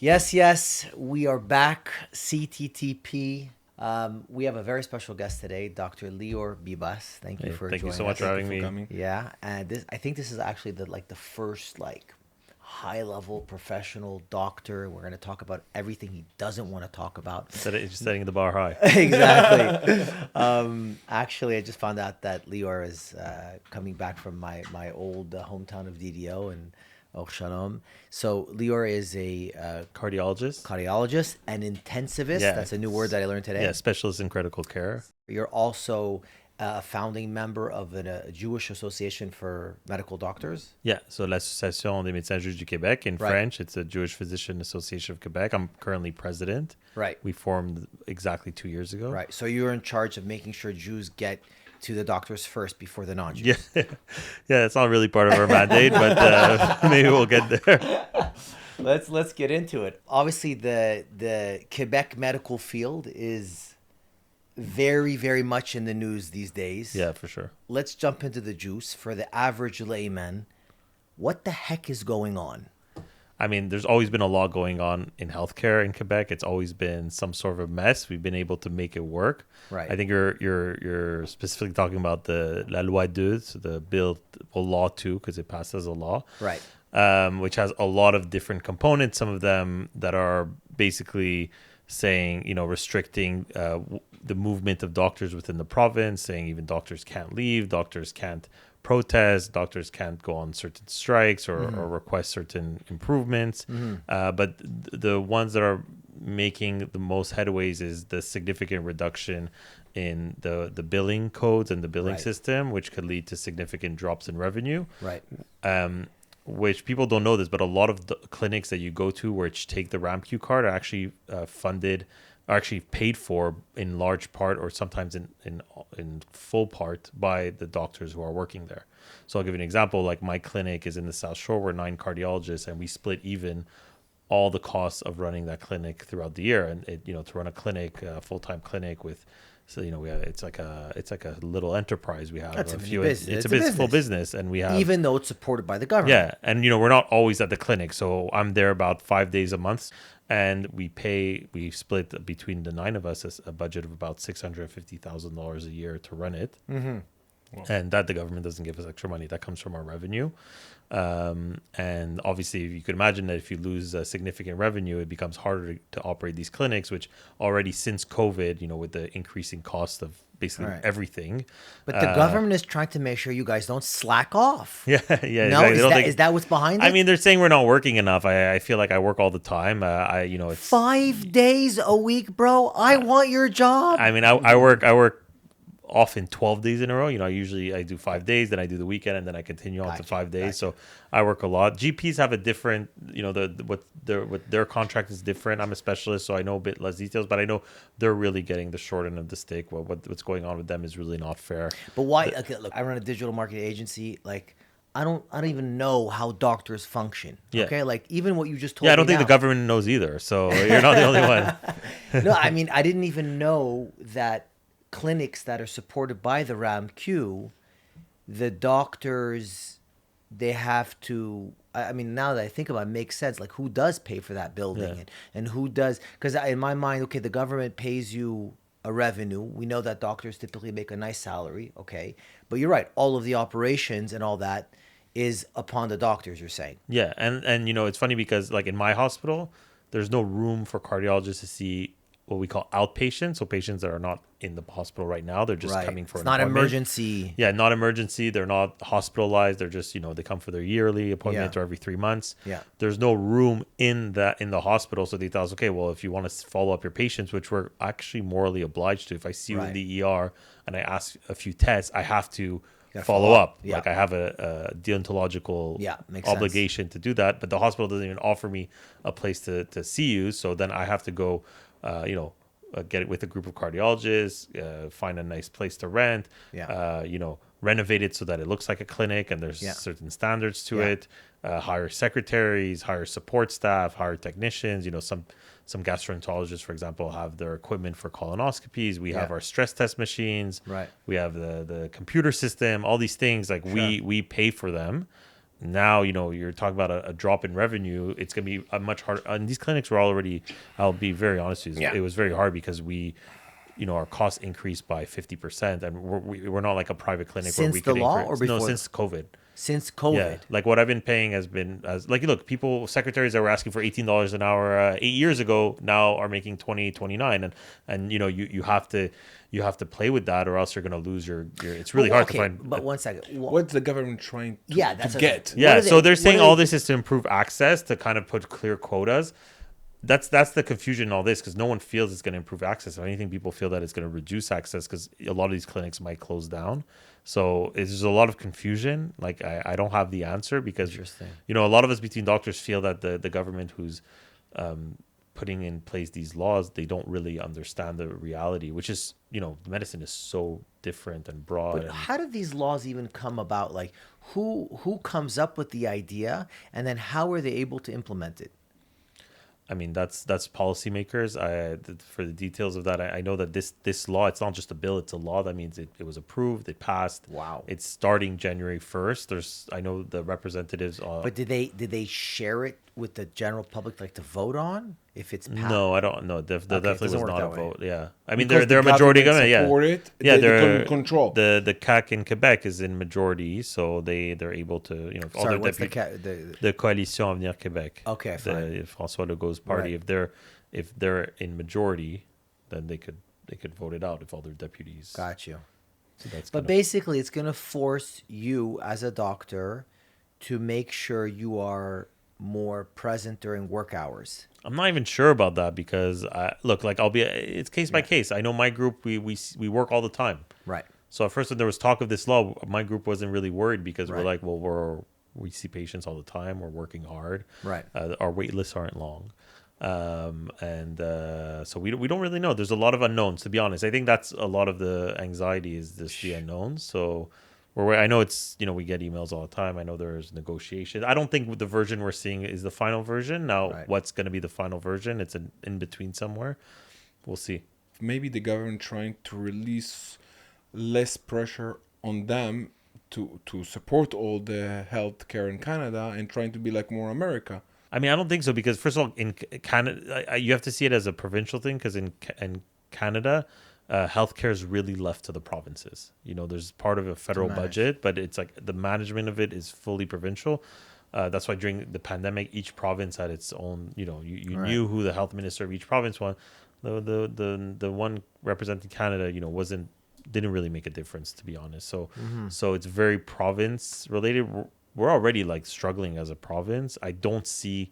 Yes, we are back. CTTP. We have a very special guest today, Dr. Lior Bibas. Thank you Hey, for thank you so joining much for us. Thank you having for me. coming. Yeah, and I think this is actually the first high level professional doctor. We're going to talk about everything he doesn't want to talk about. Just setting the bar high. Exactly. Actually, I just found out that Lior is coming back from my old hometown of DDO and Oh Shalom. So Lior is a Cardiologist. cardiologist and intensivist. Yeah. That's a new word that I learned Yeah, today. specialist in critical care. You're also a founding member of a Jewish association for medical doctors. Yeah, so l'Association des médecins juifs du Québec. In Right. French, it's a Jewish Physician Association of Quebec. I'm currently president. Right. We formed exactly 2 years ago. Right. So you're in charge of making sure Jews get to the doctors first before the non-Jews. Yeah, yeah, it's not really part of our mandate, but maybe we'll get there. Let's get into it. Obviously, the Quebec medical field is very much in the news these days. Yeah, for sure. Let's jump into the juice for the average layman. What the heck is going on? I mean, there's always been a lot going on in healthcare in Quebec. It's always been some sort of a mess. We've been able to make it work. Right. I think you're specifically talking about the La Loi 2, so the bill, well, Law 2, because it passed as a law. Right. Which has a lot of different components. Some of them that are basically saying, restricting the movement of doctors within the province, saying even doctors can't leave, doctors can't protest, doctors can't go on certain strikes or request certain improvements. But the ones that are making the most headways is the significant reduction in the billing codes and the billing Right. system, which could lead to significant drops in revenue. Right. Which people don't know this, but a lot of the clinics that you go to which take the RAMQ card are actually are actually paid for in large part or sometimes in full part by the doctors who are working there. So I'll give you an example. Like my clinic is in the South Shore. We're 9 cardiologists, and we split even all the costs of running that clinic throughout the year. And to run a clinic, a full-time clinic with, so we have it's like a little enterprise. We have That's a a few. business. It's a full business, and we have Even though it's supported by the government. yeah, and we're not always at the clinic, so I'm there about 5 days a month, and we split between the 9 of us a budget of about $650,000 a year to run it, and that the government doesn't give us extra money. That comes from our revenue, and obviously, you could imagine that if you lose significant revenue, it becomes harder to operate these clinics, which already since COVID, with the increasing cost of basically Right. everything. But the government is trying to make sure you guys don't slack off. Yeah, No, exactly. They don't think- is that what's behind it? I mean, they're saying we're not working enough. I feel like I work all the time. It's. 5 days a week, bro. I want your job. I mean, I work often 12 days in a row. I do 5 days, then I do the weekend, and then I continue on to 5 days. So I work a lot. GPs have a different, what their contract is different. I'm a specialist, so I know a bit less details, but I know they're really getting the short end of the stick. What's going on with them is really not fair. But why? Okay, look, I run a digital marketing agency. Like, I don't even know how doctors function. Yeah. Okay, like even what you just told Yeah, me. I don't think now. the government knows either. So you're not the only one. No, I mean I didn't even know that clinics that are supported by the RAMQ, the doctors, they have to. I mean, now that I think about it, it makes sense. Like, who does pay for that building, Yeah. and who does? Because in my mind, okay, the government pays you a revenue. We know that doctors typically make a nice salary, okay. But you're right. All of the operations and all that is upon the doctors. You're saying. Yeah, and it's funny because like in my hospital, there's no room for cardiologists to see what we call outpatients, so patients that are not in the hospital right now. They're just Right. coming for It's an not appointment. emergency. Yeah, not emergency. They're not hospitalized. They're just they come for their yearly appointment Yeah. or every 3 months. Yeah. There's no room in the hospital, so they tell us, okay, well, if you want to follow up your patients, which we're actually morally obliged to, if I see you in Right. the ER and I ask a few tests, I have to gotta follow follow up. up. Yeah. Like I have a deontological Yeah, makes sense. obligation to do that, but the hospital doesn't even offer me a place to see you. So then I have to go, get it with a group of cardiologists, find a nice place to rent, Yeah. renovate it so that it looks like a clinic and there's Yeah. certain standards to Yeah. it. Hire secretaries, hire support staff, hire technicians. Some gastroenterologists, for example, have their equipment for colonoscopies. We have Yeah. our stress test machines. Right. We have the computer system. All these things, like we pay for them. now, you're talking about a drop in revenue. It's going to be a much harder. And these clinics were already, I'll be very honest with you, Yeah. it was very hard because our costs increased by 50%. And we're not like a private clinic where Since we the could law increase. or before? No, since COVID. Since Yeah, COVID. like what I've been paying has been look, secretaries that were asking for $18 an hour 8 years ago now are making 20-29, and you have to play with that, or else you're going to lose your. It's really hard to find. But one second. What's the government trying to, that's to what- get? Yeah, what are so they- they're what saying are all they- this is to improve access, to kind of put clear quotas. That's the confusion in all this, because no one feels it's going to improve access. If anything, people feel that it's going to reduce access because a lot of these clinics might close down. So there's a lot of confusion. Like I don't have the answer, because Interesting. a lot of us between doctors feel that the government who's putting in place these laws, they don't really understand the reality, which is medicine is so different and broad. But and, how do these laws even come about? Like, who comes up with the idea, and then how are they able to implement it? I mean, that's policymakers. For the details of that, I know that this law, it's not just a bill, it's a law. That means it was approved, it passed. Wow. It's starting January 1st. I know the representatives. But did they share it with the general public, like to vote on if it's passed? No, I don't know. There it definitely doesn't was work not a that way. vote. Yeah, I mean, Because they're a the majority government government. Yeah, support it, yeah, they they're couldn't control. the CAC in Quebec is in majority, so they're able to all Sorry, their what's the Coalition Avenir Québec. Okay, fine. The François Legault's party. Right. If they're in majority, then they could vote it out if all their deputies. Got you. So that's But basically, it's going to force you as a doctor to make sure you are more present during work hours. I'm not even sure about that, because it's case by case. I know my group, we work all the time. Right. So at first, when there was talk of this law, my group wasn't really worried, because we're Right. like, well, we see patients all the time. We're working hard. Right. Our wait lists aren't long. So we don't really know. There's a lot of unknowns, to be honest. I think that's a lot of the anxiety, is the unknowns. So I know it's, we get emails all the time. I know there's negotiations. I don't think the version we're seeing is the final version. Now, Right. what's going to be the final version? It's in between somewhere. We'll see. Maybe the government trying to release less pressure on them to support all the healthcare in Canada, and trying to be like more America. I mean, I don't think so, because first of all, in Canada, you have to see it as a provincial thing, because in Canada, healthcare is really left to the provinces. There's part of a federal budget, but it's like the management of it is fully provincial. That's why during the pandemic, each province had its own. You Right. knew who the health minister of each province was. The one representing Canada, didn't really make a difference, to be honest. So it's very province related. We're already like struggling as a province. I don't see,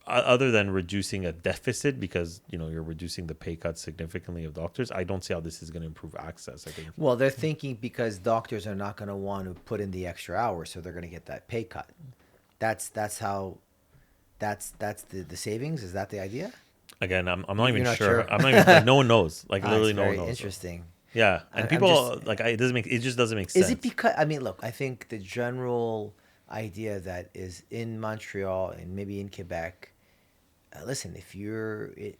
other than reducing a deficit, because you're reducing the pay cuts significantly of doctors. I don't see how this is going to improve access. I think. Well, they're thinking because doctors are not going to want to put in the extra hours, so they're going to get that pay cut. That's the savings. Is that the idea? Again, I'm not even You're not sure. sure? I'm not even. Like, no one knows. Like Ah, literally, it's no one very knows. interesting. Yeah, and I'm people just- it just doesn't make sense. Is it because look, I think the general idea that is in Montreal and maybe in Quebec. Listen, if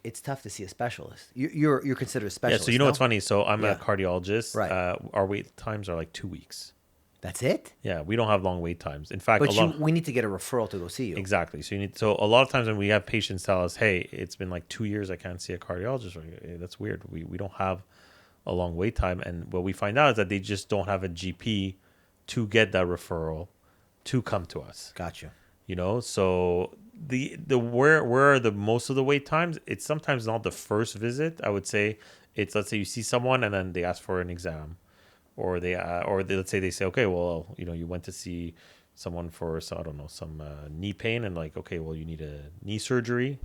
it's tough to see a specialist. You're considered a Yeah, specialist. so you know no? what's funny? So I'm Yeah. a cardiologist. Right. Our wait times are like 2 weeks. That's it. Yeah, we don't have long wait times. In fact, But we need to get a referral to go see you. exactly. So a lot of times when we have patients tell us, "Hey, it's been like 2 years, I can't see a cardiologist," we're like, "Hey, that's weird. We don't have a long wait time." And what we find out is that they just don't have a GP to get that referral to come to us. Gotcha. So where are the most of the wait times? It's sometimes not the first visit. I would say it's, let's say you see someone and then they ask for an exam, or let's say they say, okay, well, you went to see someone for, so I don't know, some knee pain, and like, okay, well, you need a knee surgery,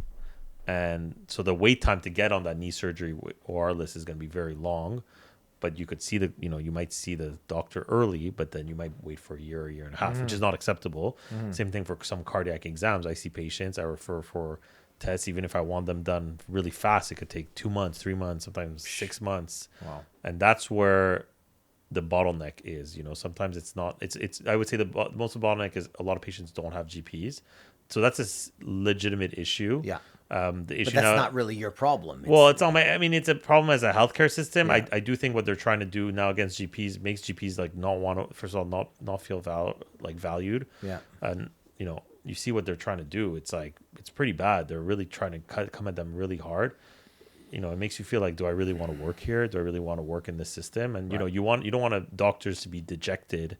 and so the wait time to get on that knee surgery OR list is going to be very long. But you could see you might see the doctor early, but then you might wait for a year and a half, which is not acceptable. Same thing for some cardiac exams. I see patients, I refer for tests, even if I want them done really fast, it could take 2 months, 3 months, sometimes 6 months. Wow. And that's where the bottleneck is. Sometimes it's not. I would say most of the bottleneck is a lot of patients don't have GPs, so that's a legitimate issue. Yeah. The But issue that's now, not really your problem. well, it's on my. I mean, it's a problem as a healthcare system. Yeah. I do think what they're trying to do now against GPs makes GPs like not want to. First of all, not feel valued. Yeah. And you see what they're trying to do. It's like it's pretty bad. They're really trying to come at them really hard. It makes you feel like, do I really want to work here? Do I really want to work in this system? And Right. you don't want doctors to be dejected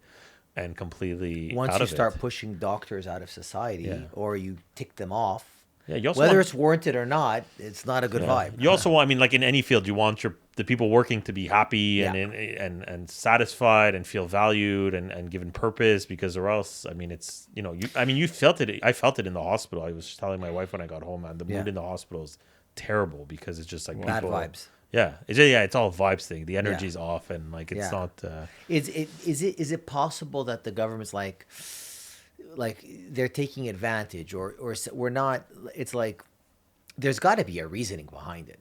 and completely Once out you of start it. pushing doctors out of society, Yeah. or you tick them off, Yeah, you also whether want- it's warranted or not, it's not a good vibe. You also want, I mean, like in any field, you want the people working to be happy and Yeah. and satisfied and feel valued and given purpose, because or else, I mean, it's you felt it. I felt it in the hospital. I was telling my wife when I got home, man, the mood Yeah. in the hospital is terrible because it's just like Bad people, vibes. Yeah, it's all vibes thing. The energy's off and like it's Yeah. not. Is it possible that the government's like they're taking advantage, or we're not? It's like there's got to be a reasoning behind it.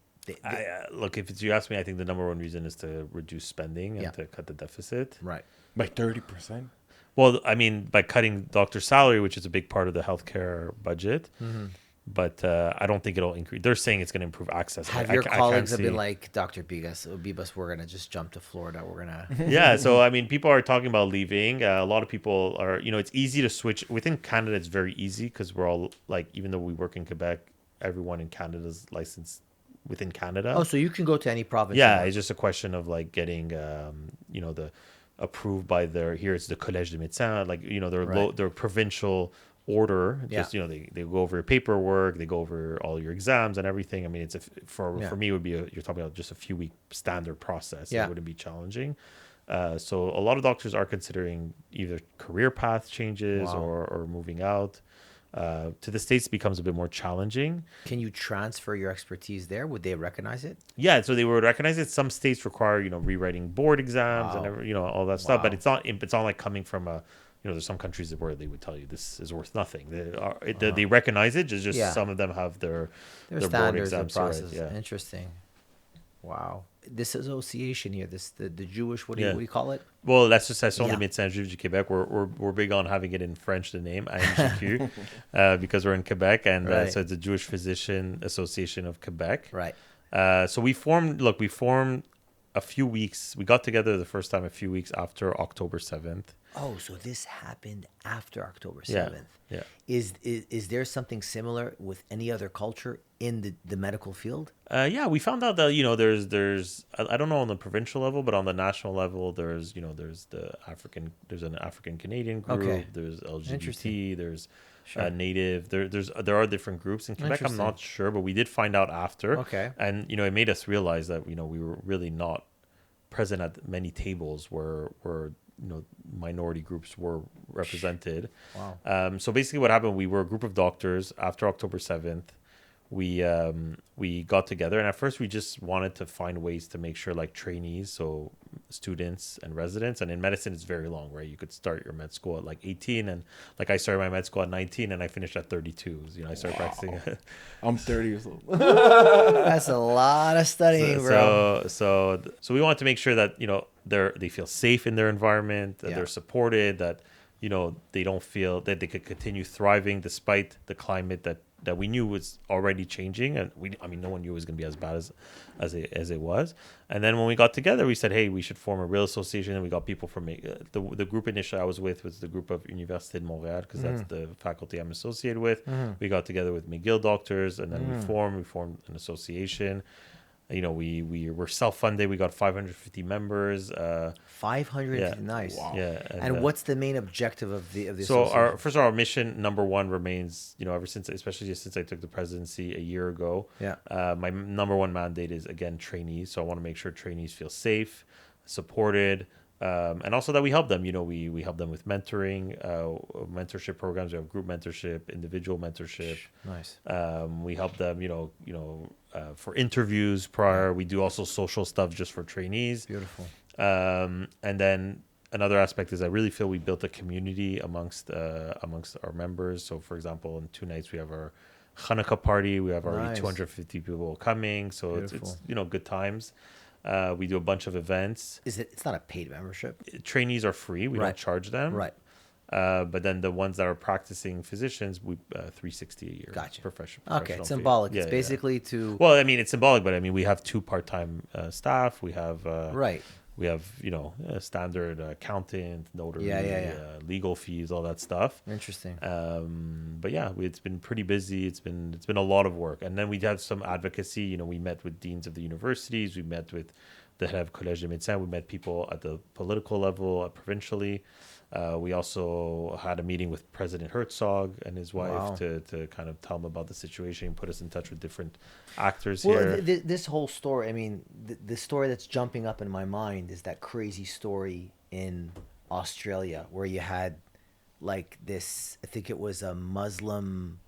Look, if you ask me, I think the number one reason is to reduce spending and Yeah. to cut the deficit. Right. By 30%. Well, I mean, by cutting doctor salary, which is a big part of the healthcare budget, but I don't think it'll increase. They're saying it's going to improve access. Have I your can't colleagues have see- been like, Dr. Bibas, we're gonna just jump to Florida. We're gonna. Yeah, so I mean, people are talking about leaving. A lot of people are, it's easy to switch within Canada. It's very easy because we're all like, even though we work in Quebec, everyone in Canada is licensed within Canada. Oh, so you can go to any province. you Yeah, want. it's just a question of like getting, the approved by here it's the Collège des Médecins, like their Right. their provincial order. Yeah. Just they go over your paperwork, they go over all your exams and everything. I mean, it's for me it would be you're talking about just a few week standard process. Yeah. It wouldn't be challenging. So a lot of doctors are considering either career path changes Wow. or moving out. To the States, it becomes a bit more challenging. Can you transfer your expertise there? Would they recognize it? Yeah, so they would recognize it. Some states require, rewriting board exams Wow. and all that stuff. But Wow. it's not like coming from there's some countries where they would tell you this is worth nothing. They recognize it. It's just Yeah. some of them have their board standards and exams. Right, process. yeah. Interesting. Wow. This association here, the Jewish, what do Yeah. you call it? Well, l'Association Yeah. des médecins juifs du Québec. We're big on having it in French, the name AMJQ, because we're in Quebec, and Right. so it's the Jewish Physician Association of Quebec. Right. So we formed a few weeks. We got together the first time a few weeks after October 7th. Oh, so this happened after October Yeah, 7th. yeah. Is there something similar with any other culture in the medical field? Yeah, we found out that there's I don't know on the provincial level, but on the national level, there's an African Canadian group, Okay. there's LGBT, Interesting. there's Sure. Native. There are different groups in Quebec. I'm Interesting. not sure, but we did find out after. Okay. And it made us realize that we were really not present at many tables where minority groups were represented. Wow. So basically what happened, we were a group of doctors after October 7th. We got together, and at first we just wanted to find ways to make sure, like, trainees, so students and residents, and in medicine it's very long, right? You could start your med school at like 18, and like I started my med school at 19 and I finished at 32. I started practicing. I'm 30 years old. That's a lot of studying, bro. So we wanted to make sure that they feel safe in their environment, that Yeah. they're supported, that they don't feel that they could continue thriving despite the climate that we knew was already changing, and no one knew it was going to be as bad as it was. And then when we got together, we said, hey, we should form a real association, and we got people from the group initially I was with was the group of Université de Montréal, because that's the faculty I'm associated with. We got together with McGill doctors, and then we formed an association. We were self-funded. We got 550 members. 500. Yeah. Nice. Wow. Yeah. And what's the main objective of the So association? our mission number one remains, especially since I took the presidency a year ago. Yeah. My number one mandate is, again, trainees. So I want to make sure trainees feel safe, supported, and also that we help them. We help them with mentoring, mentorship programs. We have group mentorship, individual mentorship. Nice. We help them, for interviews prior. We do also social stuff just for trainees. Beautiful. And then another aspect is I really feel we built a community amongst our members. So, for example, in 2 nights we have our Hanukkah party. We have already Nice. 250 people coming. So it's good times. We do a bunch of events. It's not a paid membership? Trainees are free. We Right. don't charge them. Right. But then the ones that are practicing physicians, we 360 a year. Gotcha. Professional Okay, it's fee. symbolic. Yeah, It's yeah. basically to Well, I mean, it's symbolic, but I mean, we have 2 part-time staff. We have right. we have a standard accountant, notary, Yeah. legal fees, all that stuff. Interesting. But yeah, it's been pretty busy. It's been a lot of work, and then we have some advocacy. We met with deans of the universities. We met with the head of Collège des Médecins. We met people at the political level, provincially. We also had a meeting with President Herzog and his wife Wow. to kind of tell them about the situation, put us in touch with different actors Well, here. this whole story, I mean, the story that's jumping up in my mind is that crazy story in Australia where you had like this, I think it was a Muslim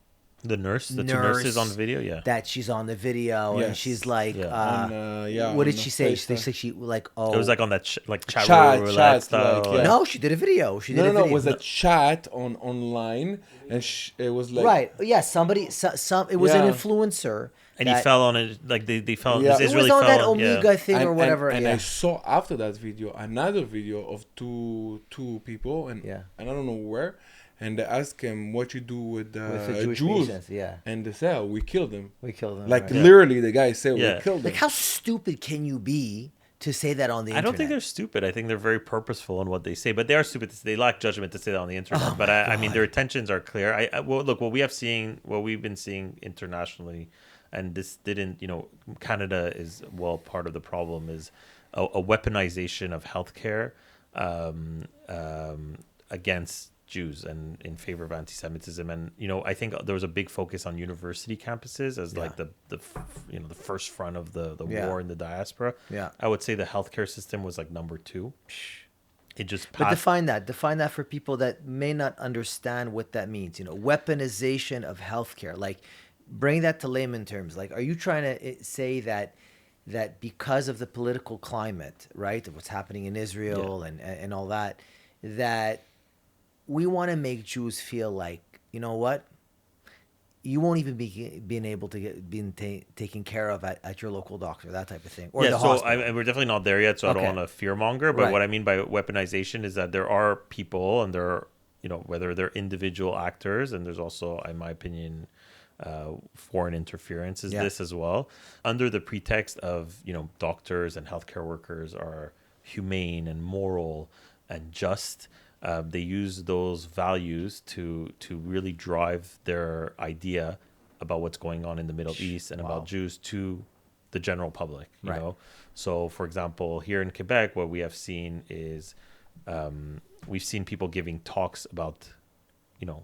The nurse, the 2 nurse nurses on the video, yeah. that she's on the video and Yes. she's like, Yeah. what did on she the say? FaceTime. She like, oh, It was like on that like chat Chat, roulette chat, style. like, yeah. no, she did a video. She did a No, video. it was a chat online, and it was like right. Yeah, somebody, some, it was an Yeah. influencer. And he that- fell on it, like they fell. Yeah. This It It Israeli was on that fell. Omega thing or and, whatever. And yeah. I saw after that video another video of two people, and Yeah. and I don't know where, and they asked him what you do with With the Jewish Jews, patients, yeah. and they said, oh, we killed them. We killed them. Like right. literally, the guy said Yeah. we killed them. Like, how stupid can you be to say that on the I internet? don't think they're stupid. I think they're very purposeful in what they say, but they are stupid. They lack judgment to say that on the internet. Oh but my I mean, God. their intentions are clear. Well, look, what we've been seeing internationally, and this didn't, Canada is part of the problem is a weaponization of healthcare against Jews and in favor of anti-Semitism. And I think there was a big focus on university campuses as like the first front of the Yeah. war in the diaspora. Yeah. I would say the healthcare system was like number 2. It just But passed. define that for people that may not understand what that means. Weaponization of healthcare. Like, bring that to layman terms. Like, are you trying to say that because of the political climate, right, of what's happening in Israel and all that, that we want to make Jews feel like, you know what, you won't even be being able to get taken care of at your local doctor, that type of thing, or the hospital. We're definitely not there yet, so I Okay. don't want to fearmonger. But Right. what I mean by weaponization is that there are people, and there are, whether they're individual actors, and there's also, in my opinion, foreign interference is Yeah. this as well, under the pretext of doctors and healthcare workers are humane and moral and just. They use those values to really drive their idea about what's going on in the Middle East and Wow. about Jews to the general public. You Right. know, so for example, here in Quebec, what we have seen is we've seen people giving talks about.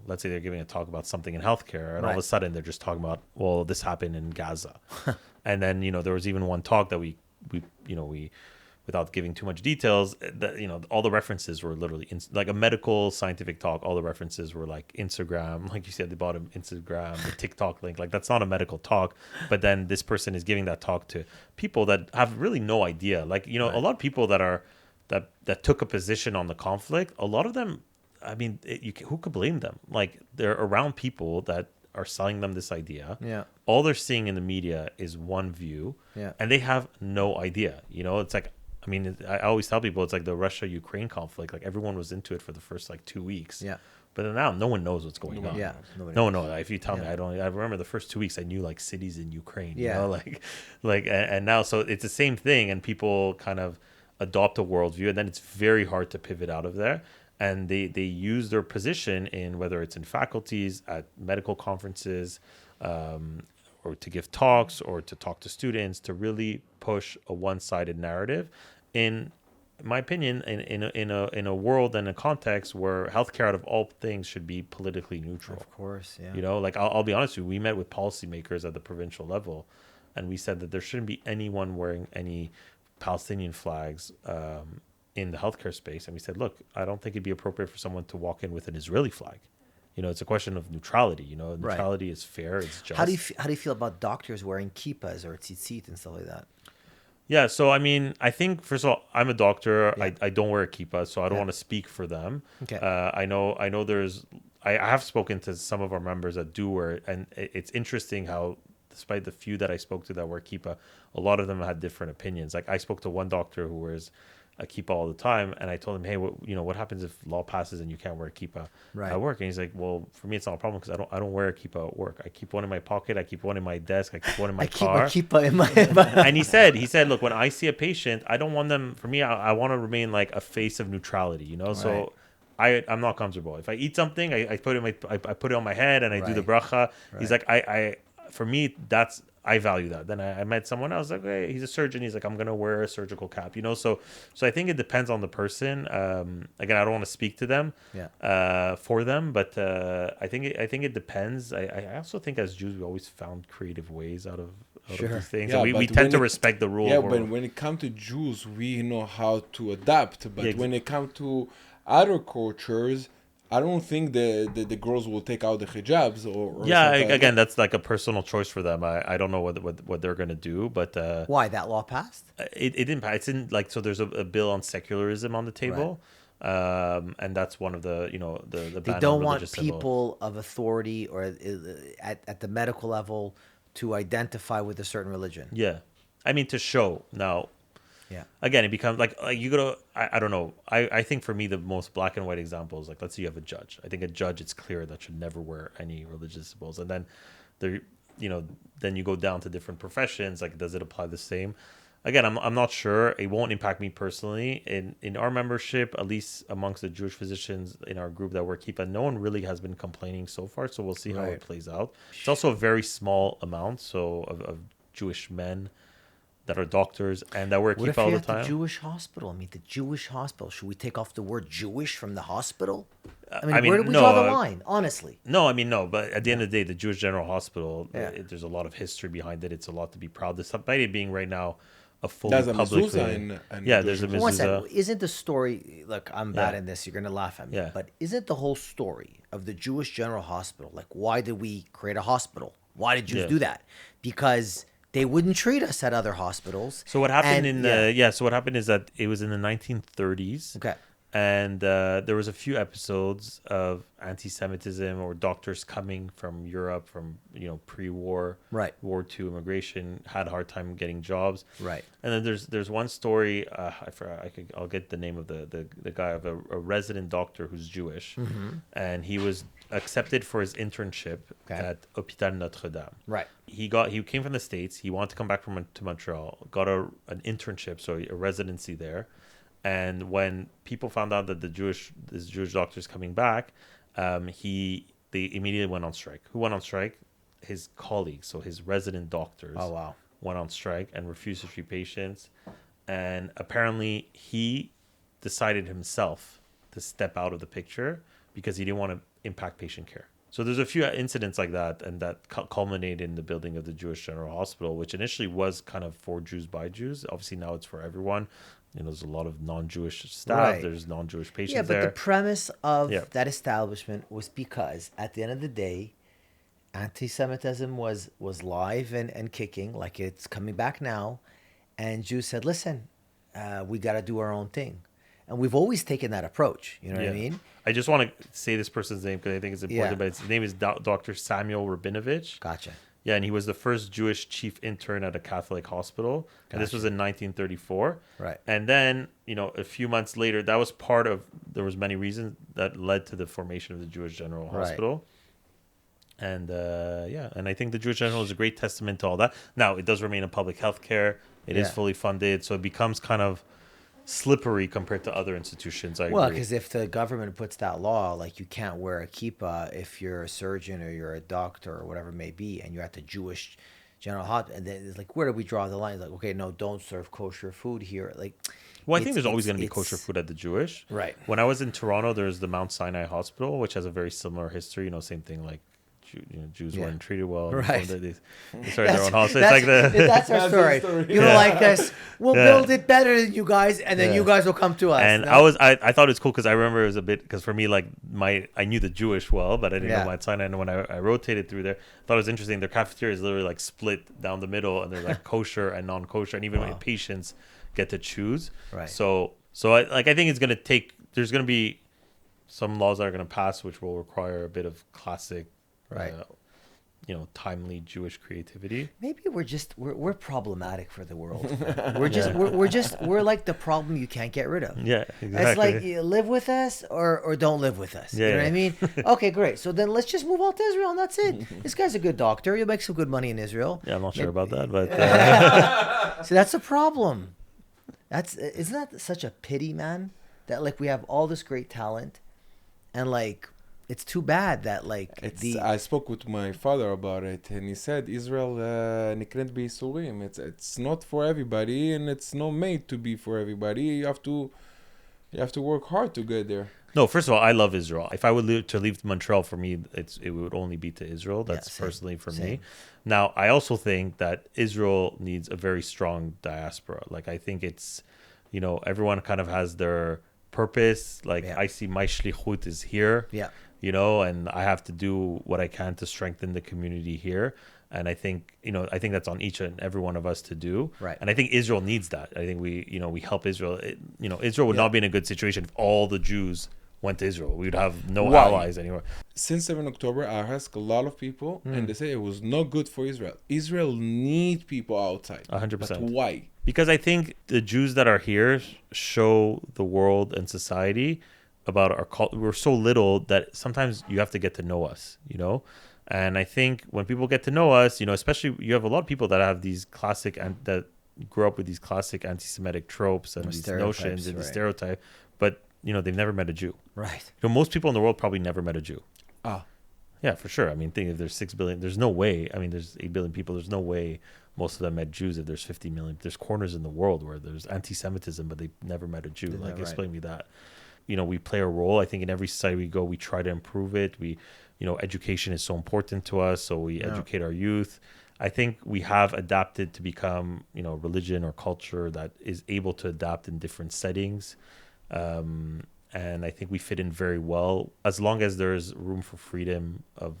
Let's say they're giving a talk about something in healthcare, and all of Right. a sudden they're just talking about, well, this happened in Gaza, and then there was even one talk that we without giving too much details, that all the references were literally like a medical scientific talk. All the references were like Instagram, like you said, the bottom Instagram, the TikTok link. Like that's not a medical talk, but then this person is giving that talk to people that have really no idea. Like a lot of people that took a position on the conflict. A lot of them, I mean, who could blame them? Like they're around people that are selling them this idea. Yeah. All they're seeing in the media is one view. Yeah. And they have no idea. It's like, I mean, I always tell people it's like the Russia-Ukraine conflict. Like everyone was into it for the first like 2 weeks. Yeah. But then now no one knows what's going on. Yeah. Nobody No, knows. no. If you tell me, Yeah. I don't. I remember the first 2 weeks I knew like cities in Ukraine. Yeah. And now so it's the same thing, and people kind of adopt a worldview, and then it's very hard to pivot out of there. And they use their position in whether it's in faculties, at medical conferences, or to give talks, or to talk to students, to really push a one-sided narrative. In my opinion, in a world and a context where healthcare, out of all things, should be politically neutral. Of course, yeah. Like I'll be honest with you, we met with policymakers at the provincial level, and we said that there shouldn't be anyone wearing any Palestinian flags in the healthcare space. And we said, look, I don't think it'd be appropriate for someone to walk in with an Israeli flag. It's a question of neutrality. Neutrality is fair, it's just. How do you feel about doctors wearing kippas or tzitzit and stuff like that? Yeah, so I mean, I think first of all, I'm a doctor. Yeah. I don't wear a kippah, so I don't Yeah. want to speak for them. Okay. I know. I have spoken to some of our members that do wear it, and it's interesting how, despite the few that I spoke to that wear kippah, a lot of them had different opinions. Like I spoke to one doctor who wears a kippah all the time. And I told him, hey, what happens if law passes and you can't wear a kippah Right. at work? And he's like, well, for me, it's not a problem because I don't wear a kippah at work. I keep one in my pocket. I keep one in my desk. I keep one in my I keep car. my kippah in my. And he said, look, when I see a patient, I don't want them. For me, I want to remain like a face of neutrality, you know. Right. So I'm not comfortable. If I eat something, I put it I put it on my head and I do the Right. bracha. He's Right. like, for me, I value that. Then I met someone else like, hey, he's a surgeon. He's like, I'm gonna wear a surgical cap, you know. So I think it depends on the person. Again, I don't want to speak to them, for them, but I think it depends. I also think as Jews we always found creative ways out of Sure. these things. Yeah, And we but tend when to it- respect the rule. Yeah, or- but when it comes to Jews, we know how to adapt. But Yeah, when it comes to other cultures, I don't think the girls will take out the hijabs or yeah, something like again, that. that's like a personal choice for them. I don't know what they're gonna do, but Why that law passed? it didn't. It's in like so. There's a bill on secularism on the table, and that's one of the the They ban don't on want religious symbol. people of authority or at the medical level to identify with a certain religion. Yeah, I mean to show now. Yeah. Again, it becomes like you go to I don't know. I think for me the most black and white example is like, let's say you have a judge. I think a judge, it's clear that should never wear any religious symbols, and then there then you go down to different professions. Like, does it apply the same? Again, I'm not sure. It won't impact me personally. In our membership, at least amongst the Jewish physicians in our group that wear kippah, no one really has been complaining so far. So we'll see how Right. it plays out. It's also a very small amount, so of Jewish men that are doctors and that wear What if kippah all you're the at the time. Jewish hospital? I mean, the Jewish hospital. Should we take off the word Jewish from the hospital? I I mean, where do we no, draw the line? Honestly. No, I mean, no, but at the end of the day, the Jewish General Hospital, Yeah. there's a lot of history behind it. It's a lot to be proud of. Despite it being right now a fully There's a publicly... mezuzah in yeah, there's a Jewish One mezuzah. second. Isn't the story? Look, I'm bad Yeah. in this. You're gonna laugh at me. Yeah. But isn't the whole story of the Jewish General Hospital like why did we create a hospital? Why did Jews Yeah. do that? Because they wouldn't treat us at other hospitals. So what happened And- so what happened is that it was in the 1930s. Okay. And there was a few episodes of anti-Semitism or doctors coming from Europe from pre-war, Right. War II immigration, had a hard time getting jobs. Right. And then there's one story I'll get the name of the guy of a resident doctor who's Jewish, and he was accepted for his internship at Hôpital Notre Dame. Right. He came from the States. He wanted to come back to Montreal. Got an internship, so a residency there. And when people found out that this Jewish doctor is coming back, they immediately went on strike. Who went on strike? His colleagues, so his resident doctors. Oh, wow. Went on strike and refused to treat patients. And apparently, he decided himself to step out of the picture because he didn't want to impact patient care. So there's a few incidents like that, and that culminated in the building of the Jewish General Hospital, which initially was kind of for Jews by Jews. Obviously, now it's for everyone. There's a lot of non-Jewish staff. Right. There's non-Jewish patients Yeah, but there. the premise of Yeah. that establishment was because at the end of the day, anti-Semitism was live and kicking, like it's coming back now, and Jews said, "Listen, we got to do our own thing," and we've always taken that approach. You know what I mean? I just want to say this person's name because I think it's important. Yeah. But his name is Dr. Samuel Rabinovich. Gotcha. Yeah, and he was the first Jewish chief intern at a Catholic hospital. And this was in 1934. Right. And then, a few months later, that was there was many reasons that led to the formation of the Jewish General Right. Hospital. And and I think the Jewish General is a great testament to all that. Now, it does remain in public health care. It is Yeah. fully funded. So it becomes kind of slippery compared to other institutions. I Well, agree. because if the government puts that law, like you can't wear a kippah if you're a surgeon or you're a doctor or whatever it may be, and you're at the Jewish General Hospital, and then it's like, where do we draw the line? It's like, okay, no, don't serve kosher food here. Like, Well, I think it's- there's always it's- going to be kosher it's- food at the Jewish. Right. When I was in Toronto, there's the Mount Sinai Hospital, which has a very similar history. Same thing like Jews Yeah. weren't treated well. Right. They started their own hospital. It's like That's the that's our That's story. the story. You don't like us? We'll Yeah. build it better than you guys, and then Yeah. you guys will come to us. and No? I thought it was cool because I remember it was a bit because for me like I knew the Jewish well, but I didn't Yeah. know Mount Sinai. And when I rotated through there, I thought it was interesting. Their cafeteria is literally like split down the middle, and they're like kosher and non-kosher, and even Wow. patients get to choose. Right. So I think it's gonna take. There's gonna be some laws that are gonna pass which will require a bit of classic. Right. timely Jewish creativity. Maybe we're problematic for the world. We're like the problem you can't get rid of. Yeah, exactly. It's like you live with us or don't live with us. Yeah, You know what I yeah. mean? Okay, great. So then let's just move out to Israel and that's it. This guy's a good doctor. You'll make some good money in Israel. Yeah, I'm not sure about that, but So that's a problem. Isn't that such a pity, man? That like we have all this great talent, and like it's too bad that like I spoke with my father about it, and he said Israel nikret b'isurim. It's not for everybody, and it's not made to be for everybody. You have to work hard to get there. no. First of all, I love Israel. If I would to leave Montreal, for me, it would only be to Israel. That's same, personally for same. me. Now, I also think that Israel needs a very strong diaspora. Like I think it's, everyone kind of has their purpose. Like I see my shlichut is here. Yeah. And I have to do what I can to strengthen the community here. And I think, that's on each and every one of us to do. Right. And I think Israel needs that. I think we help Israel. Israel would not be in a good situation if all the Jews went to Israel. We would have no allies anymore. Since 7 October, I asked a lot of people, and they say it was not good for Israel. Israel need people outside. 100%. But why? Because I think the Jews that are here show the world and society about our culture. We're so little that sometimes you have to get to know us, And I think when people get to know us, especially you have a lot of people that have these classic and that grew up with these classic anti-Semitic tropes and these notions and these stereotypes, but they've never met a Jew. Right. Most people in the world probably never met a Jew. Ah. Yeah, for sure. I mean, think if there's 6 billion, there's no way. I mean, there's 8 billion people. There's no way most of them met Jews. If there's 50 million, there's corners in the world where there's anti-Semitism, but they never met a Jew. Explain me that. We play a role. I think in every society we go, we try to improve it. Education is so important to us, so we educate our youth. I think we have adapted to become, religion or culture that is able to adapt in different settings. And I think we fit in very well as long as there's room for freedom of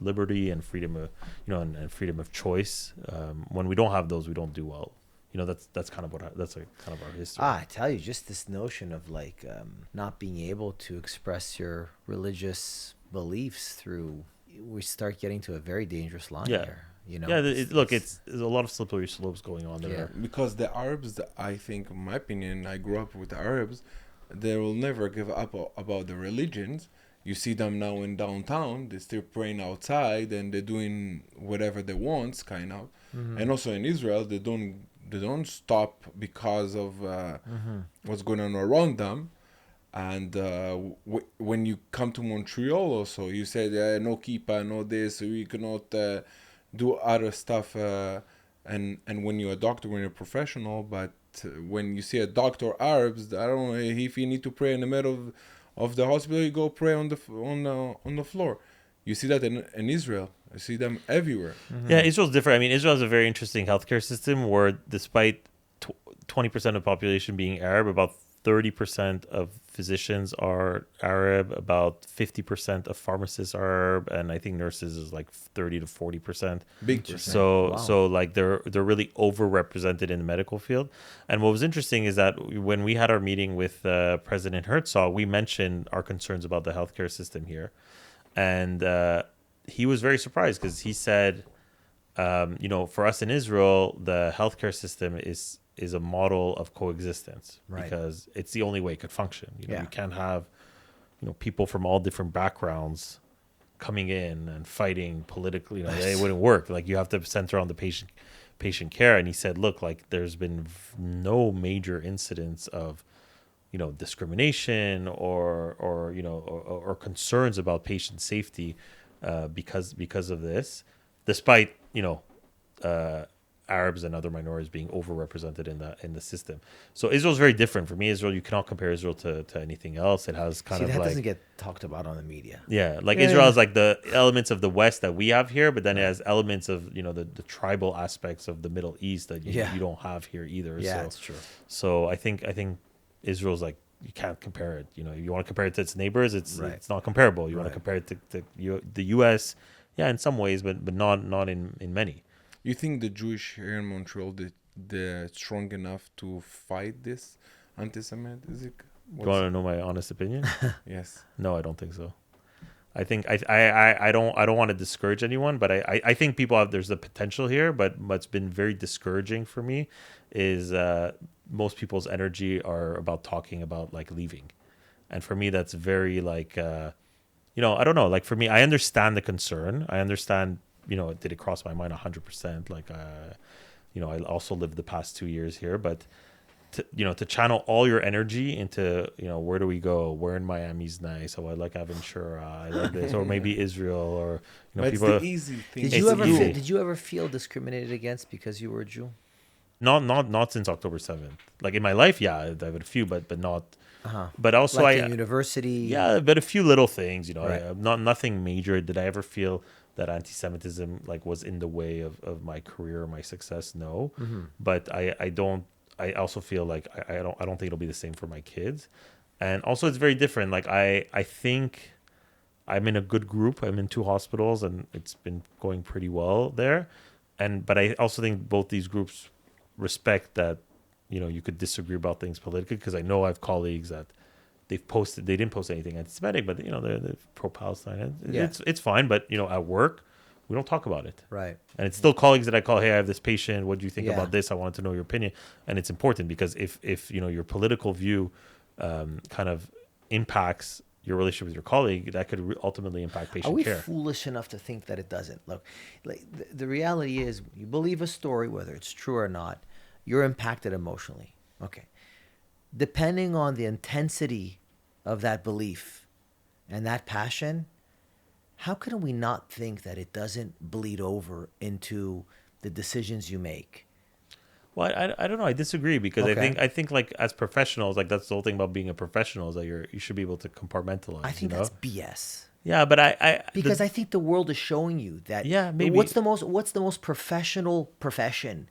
liberty and freedom of, and freedom of choice. When we don't have those, we don't do well. That's kind of kind of our history. I tell you, just this notion of like not being able to express your religious beliefs through, we start getting to a very dangerous line here. There's a lot of slippery slopes going on there. Because the Arabs, I think, in my opinion, I grew up with the Arabs, they will never give up about the religions. You see them now in downtown, they're still praying outside and they're doing whatever they want, kind of. Mm-hmm. And also in Israel, they don't stop because of what's going on around them. And when you come to Montreal also, you said no kippah, no this, we cannot do other stuff. And when you're a doctor, when you're a professional, but when you see a doctor Arabs, I don't know if you need to pray in the middle of the hospital, you go pray on the floor. You see that in Israel. I see them everywhere. Mm-hmm. Yeah, Israel's different. I mean, Israel has a very interesting healthcare system where despite 20% of the population being Arab, about 30% of physicians are Arab, about 50% of pharmacists are Arab, and I think nurses is like 30 to 40%. Big percent. So like they're really overrepresented in the medical field. And what was interesting is that when we had our meeting with President Herzog, we mentioned our concerns about the healthcare system here, and he was very surprised because he said, for us in Israel, the healthcare system is a model of coexistence, because it's the only way it could function. You can't have, people from all different backgrounds coming in and fighting politically. It wouldn't work. Like you have to center on the patient care. And he said, look, like there's been no major incidents of, discrimination or concerns about patient safety because of this, despite Arabs and other minorities being overrepresented in the system. So Israel's very different. For me, Israel, you cannot compare Israel to anything else. It has kind of that like doesn't get talked about on the media. Yeah, like Israel has like the elements of the West that we have here, but then it has elements of the tribal aspects of the Middle East that you don't have here either. Yeah, that's true. So I think Israel's like, you can't compare it. You want to compare it to its neighbors, it's not comparable. You want to compare it to the U.S. Yeah, in some ways, but not in many. You think the Jewish here in Montreal, they're strong enough to fight this anti-Semitism? You want to know my honest opinion? Yes. No, I don't think so. I don't want to discourage anyone, but I think people have there's the potential here, but what's been very discouraging for me is most people's energy are about talking about like leaving, and for me that's very like I don't know, like for me I understand the concern. I understand, did it cross my mind 100%? Like I also lived the past 2 years here, but to channel all your energy into where do we go, where in Miami's nice, oh I like Aventura, I like this, or maybe Israel, or But it's people. the easy thing. Did It's you ever easy. did you ever feel discriminated against because you were a Jew? Not since October 7th. Like in my life, yeah, I've had a few, but not. Uh-huh. But also Like in university? yeah, but a few little things, Right. not nothing major. Did I ever feel that anti-Semitism like was in the way of my career or my success? No, but I don't. I also feel like I don't think it'll be the same for my kids, and also it's very different. Like I think I'm in a good group. I'm in 2 hospitals, and it's been going pretty well there, but I also think both these groups respect that you could disagree about things politically, because I know I have colleagues that they didn't post anything anti-Semitic, but they're pro-Palestine. Yeah. It's fine, but at work we don't talk about it. Right. And it's still colleagues that I call, hey, I have this patient, what do you think Yeah. about this? I wanted to know your opinion. And it's important, because if your political view kind of impacts your relationship with your colleague, that could ultimately impact Are patient we care. foolish enough to think that it doesn't? Look, like the reality is, you believe a story, whether it's true or not, you're impacted emotionally. Okay. Depending on the intensity of that belief and that passion, how can we not think that it doesn't bleed over into the decisions you make? Well, I don't know. I disagree, because Okay. I think like as professionals, like that's the whole thing about being a professional, is that you should be able to compartmentalize. I think that's BS. Yeah, but Because I think the world is showing you that. Yeah, maybe. What's the most professional profession?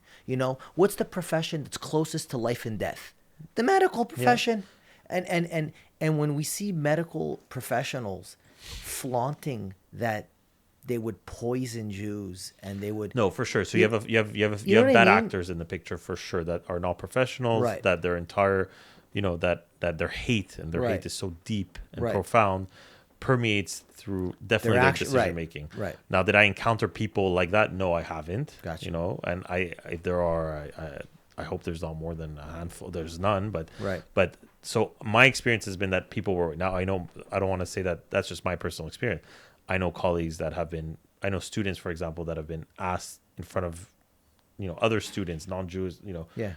What's the profession that's closest to life and death? The medical profession. And when we see medical professionals flaunting that they would poison Jews and they would. No, for sure. So you have You know what I bad mean? actors in the picture, for sure, that are not professionals. Right. That their entire, that their hate Right. hate is so deep and Right. profound, permeates through definitely their decision making. Right. Now, did I encounter people like that? No, I haven't. Gotcha. And if there are, I hope there's not more than a handful. There's none, but Right. But so my experience has been that people were. Now I know I don't want to say that that's just my personal experience. I know colleagues that have been. I know students, for example, that have been asked in front of, other students, non-Jews, Yeah. you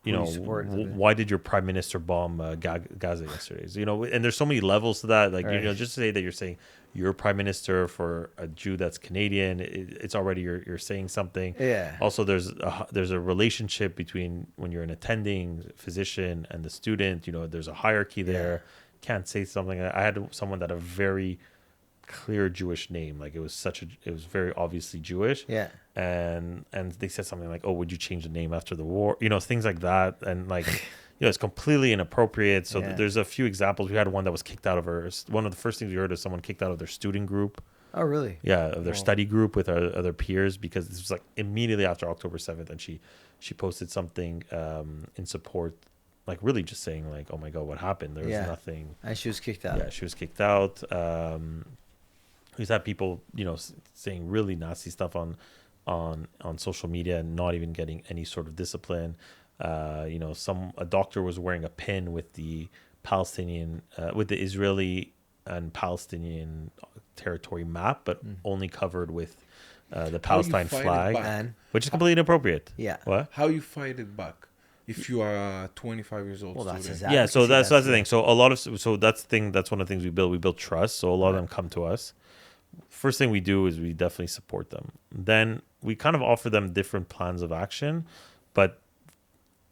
Who know, you support, why did your prime minister bomb Gaza yesterday? And there's so many levels to that. Like, Right. just to say that you're saying you're prime minister for a Jew that's Canadian, it's already you're saying something. Yeah. Also, there's a relationship between when you're an attending physician and the student. There's a hierarchy there. Can't say something. I had someone that a very clear Jewish name, like it was very obviously Jewish. Yeah. And they said something like, "Oh, would you change the name after the war?" Things like that, and like, it's completely inappropriate. So Yeah. there's a few examples. We had one that was kicked out of one of the first things we heard is someone kicked out of their student group. Oh, really? Yeah, of their study group with other peers, because this was like immediately after October 7th, and she posted something in support, like really just saying like, "Oh my God, what happened?" There was nothing. And she was kicked out. Yeah, she was kicked out. We've had people, saying really nasty stuff on social media and not even getting any sort of discipline. A doctor was wearing a pin with the Palestinian, with the Israeli and Palestinian territory map, but only covered with the Palestine fight it flag, back? which is completely inappropriate. Yeah. What? How you fight it back if you are a 25 years old Well, that's student? exactly. Yeah, so that's the yeah. thing. So that's one of the things we build. We build trust. So a lot of them come to us. First thing we do is we definitely support them. Then we kind of offer them different plans of action, but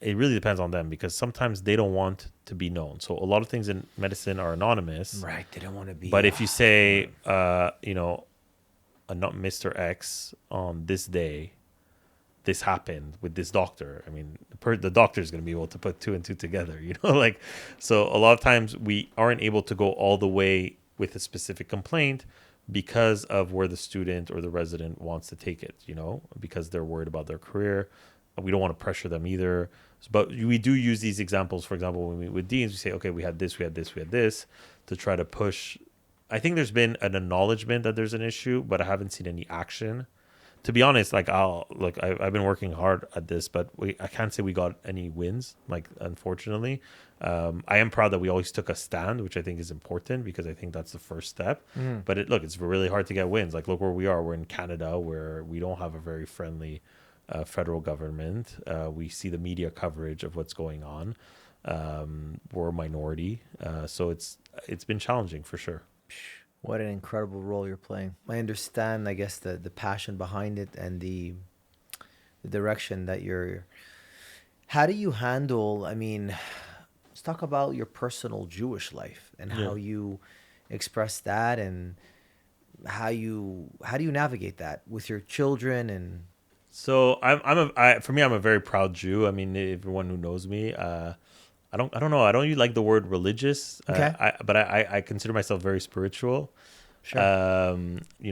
it really depends on them, because sometimes they don't want to be known. So a lot of things in medicine are anonymous. Right. They don't want to be. But if you say, not Mr. X on this day, this happened with this doctor. I mean, the doctor is going to be able to put two and two together, like, so a lot of times we aren't able to go all the way with a specific complaint because of where the student or the resident wants to take it, because they're worried about their career. We don't want to pressure them either. But we do use these examples. For example, when we with deans, we say, okay, we had this, to try to push I think there's been an acknowledgement that there's an issue, but I haven't seen any action. To be honest, like I've been working hard at this, but I can't say we got any wins. Like, unfortunately, I am proud that we always took a stand, which I think is important because I think that's the first step. But it's really hard to get wins. Like, look where we are. We're in Canada, where we don't have a very friendly federal government. We see the media coverage of what's going on. We're a minority, so it's been challenging for sure. What an incredible role you're playing. I understand, I guess, the passion behind it and the direction that you're. How do you handle? I mean, let's talk about your personal Jewish life and how you express that, and how do you navigate that with your children and. So for me, I'm a very proud Jew. I mean, everyone who knows me, I don't know. I don't really like the word religious. Okay. But I consider myself very spiritual. Sure.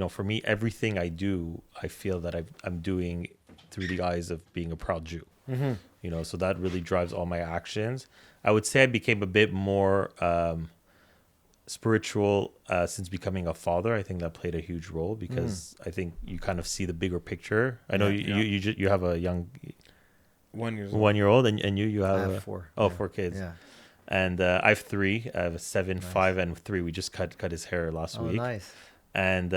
For me, everything I do, I feel that I'm doing through the eyes of being a proud Jew. So that really drives all my actions. I would say I became a bit more spiritual since becoming a father. I think that played a huge role because I think you kind of see the bigger picture. I know you have a young 1 year old, and you have I have 4. Oh, 4 kids. Yeah. And I have 3. I have a 7, 5, and 3. We just cut his hair last week. Nice. And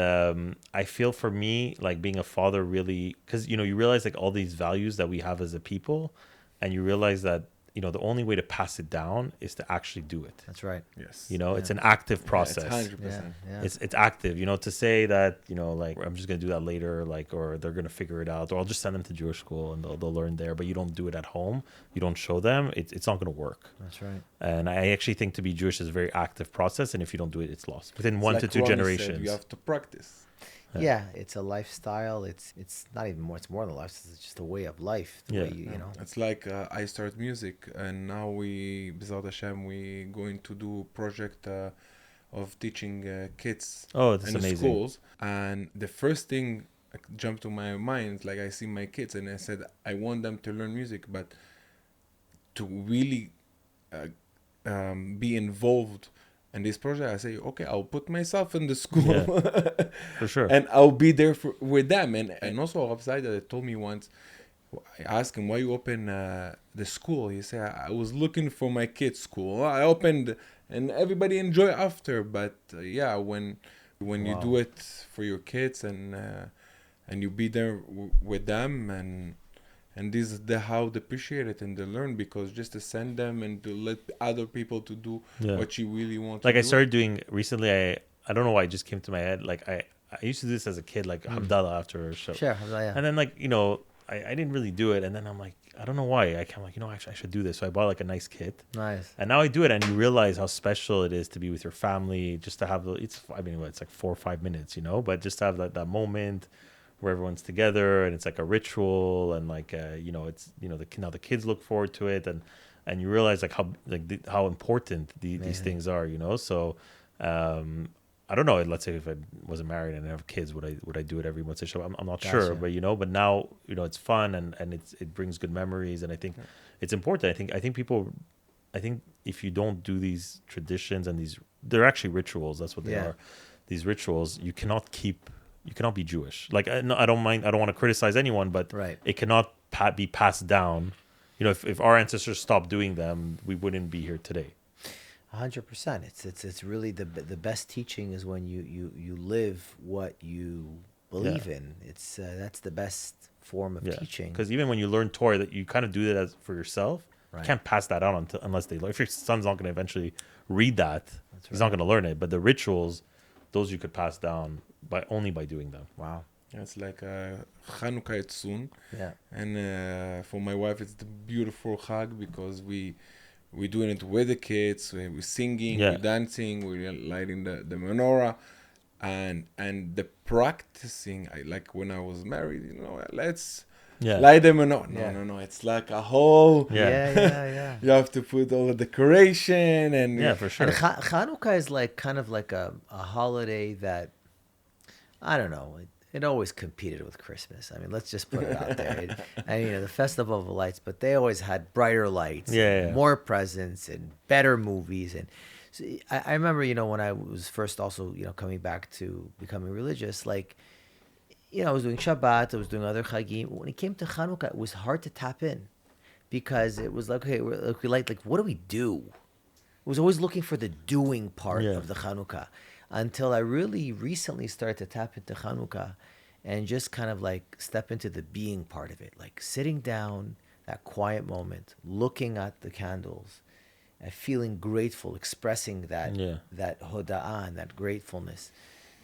I feel for me, like, being a father really, because you realize like all these values that we have as a people, and you realize that the only way to pass it down is to actually do it. That's right. Yes. It's an active process. Yeah, it's 100%. Yeah. It's active. To say that like, I'm just gonna do that later, like, or they're gonna figure it out, or I'll just send them to Jewish school and they'll learn there, but you don't do it at home, you don't show them, it's not gonna work. That's right. And I actually think to be Jewish is a very active process, and if you don't do it, it's lost within It's 1 like to 2 Ronnie generations. said, you have to practice. Yeah, it's a lifestyle. It's not even more. It's more than a lifestyle. It's just a way of life. The way you know. It's like I start music, and now B'ezrat Hashem, we going to do project of teaching kids That's in the amazing. schools. And the first thing jumped to my mind, like, I see my kids, and I said I want them to learn music, but to really be involved in this project, I say, okay, I'll put myself in the school, For sure. and I'll be there with them. And also, outside that told me once, I asked him, why you open the school? He said, I was looking for my kids' school. I opened, and everybody enjoy after. But when you do it for your kids, and you be there with them, and this is how they appreciate it and they learn, because just to send them and to let other people to do what you really want like to I do. started doing recently, I don't know why it just came to my head, like I used to do this as a kid, like Havdalah after a show. Sure. Yeah. And then, like, I didn't really do it, and then I'm like, I don't know why. I'm like, actually I should do this. So I bought like a nice kit. Nice. And now I do it, and you realize how special it is to be with your family, just to have it's like 4 or 5 minutes, but just to have that moment where everyone's together, and it's like a ritual, and like it's now the kids look forward to it, and you realize like how important these things are, so I don't know, let's say if I wasn't married and I have kids, would I do it every once in a show? I'm not sure, but but now it's fun, and it brings good memories, and I think it's important. I think if you don't do these traditions, and they're actually rituals, that's what they are, these rituals, you cannot be Jewish. Like, I don't want to criticize anyone, but it cannot be passed down. If our ancestors stopped doing them, we wouldn't be here today. 100%. It's really the best teaching is when you live what you believe in. It's that's the best form of teaching. Because even when you learn Torah, that you kind of do that for yourself. You can't pass that on unless they learn. If your son's not going to eventually read that, he's not going to learn it. But the rituals, those you could pass down only by doing them. Wow. It's like Chanukah, it's soon. Yeah. And for my wife, it's the beautiful Chag, because we're doing it with the kids, we're singing, we're dancing, we're lighting the menorah, and the practicing. Like when I was married, let's light the menorah. No, it's like a whole. Yeah. You have to put all the decoration and for sure. And Chanukah is like kind of like a holiday that, I don't know. It always competed with Christmas. I mean, let's just put it out there. The Festival of Lights, but they always had brighter lights, more presents, and better movies. And So I remember, when I was first also, coming back to becoming religious, like, I was doing Shabbat, I was doing other Chagim. When it came to Chanukah, it was hard to tap in because it was like, okay, like, what do we do? I was always looking for the doing part Yeah. of the Chanukah until I really recently started to tap into Chanukah and just kind of like step into the being part of it, like sitting down, that quiet moment, looking at the candles, and feeling grateful, expressing that hoda'ah and that gratefulness,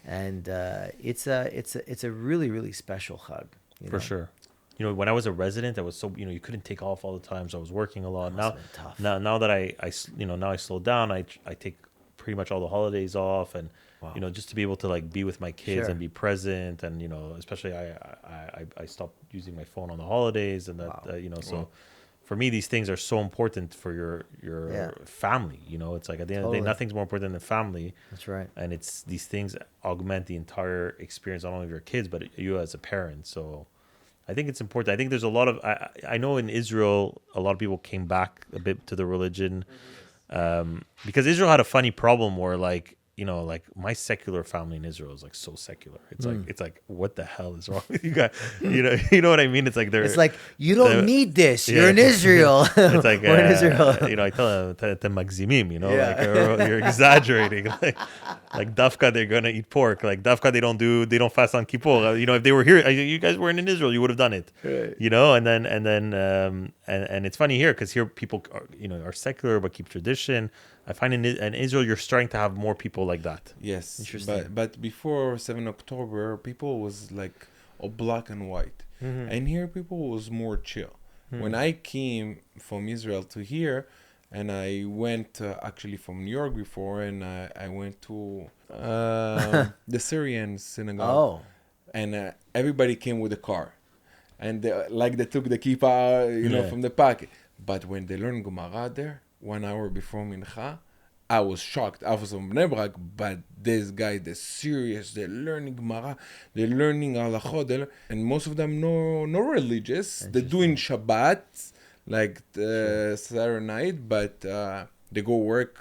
and it's a really really special chag. For sure. When I was a resident, I was so you couldn't take off all the time, so I was working a lot. That must have been tough. Now that now I slowed down, I take pretty much all the holidays off, and Wow. just to be able to like be with my kids Sure. and be present, and especially I stopped using my phone on the holidays, and that Wow. so for me these things are so important for your Yeah. family. It's like at the end of the Totally. day, nothing's more important than family. That's right. And it's these things augment the entire experience, not only of your kids but you as a parent. So I think it's important. I think there's a lot of I know in Israel a lot of people came back a bit to the religion because Israel had a funny problem where like my secular family in Israel is like so secular. It's like what the hell is wrong with you guys? You know what I mean? It's like It's like you don't need this. You're in Israel. It's like We're in Israel. I tell them the magzimim, Yeah. like you're exaggerating. Like dafka, they're gonna eat pork. Like dafka, they don't fast on Kippur. If they were here, you guys weren't in Israel, you would have done it. Right. And it's funny here because here people are secular but keep tradition. I find in Israel you're starting to have more people like that. Yes, Interesting. but before 7 October, people was like all black and white, and here people was more chill. When I came from Israel to here, and I went actually from New York before, and I went to the Syrian synagogue, Oh. and everybody came with a car, and they took the kippah, Yeah. from the pocket. But when they learned Gemara there, 1 hour before Mincha, I was shocked. I was from Bnei Brak, but these guys, they're serious. They're learning Gemara. They're learning halachot. And most of them no religious. They're doing Shabbat, like Saturday night, but they go work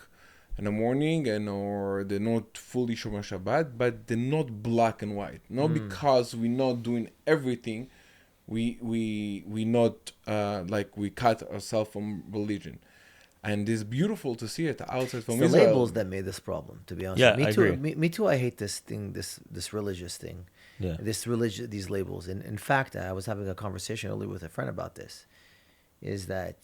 in the morning, or they're not fully Shomer Shabbat, but they're not black and white. Not because we're not doing everything. We not we cut ourselves from religion. And it's beautiful to see it outside from It's the Israel. labels that made this problem, to be honest. Yeah, with you. Me I too. agree. Me too. I hate this thing, this religious thing, Yeah. these labels. And in fact, I was having a conversation earlier with a friend about this. Is that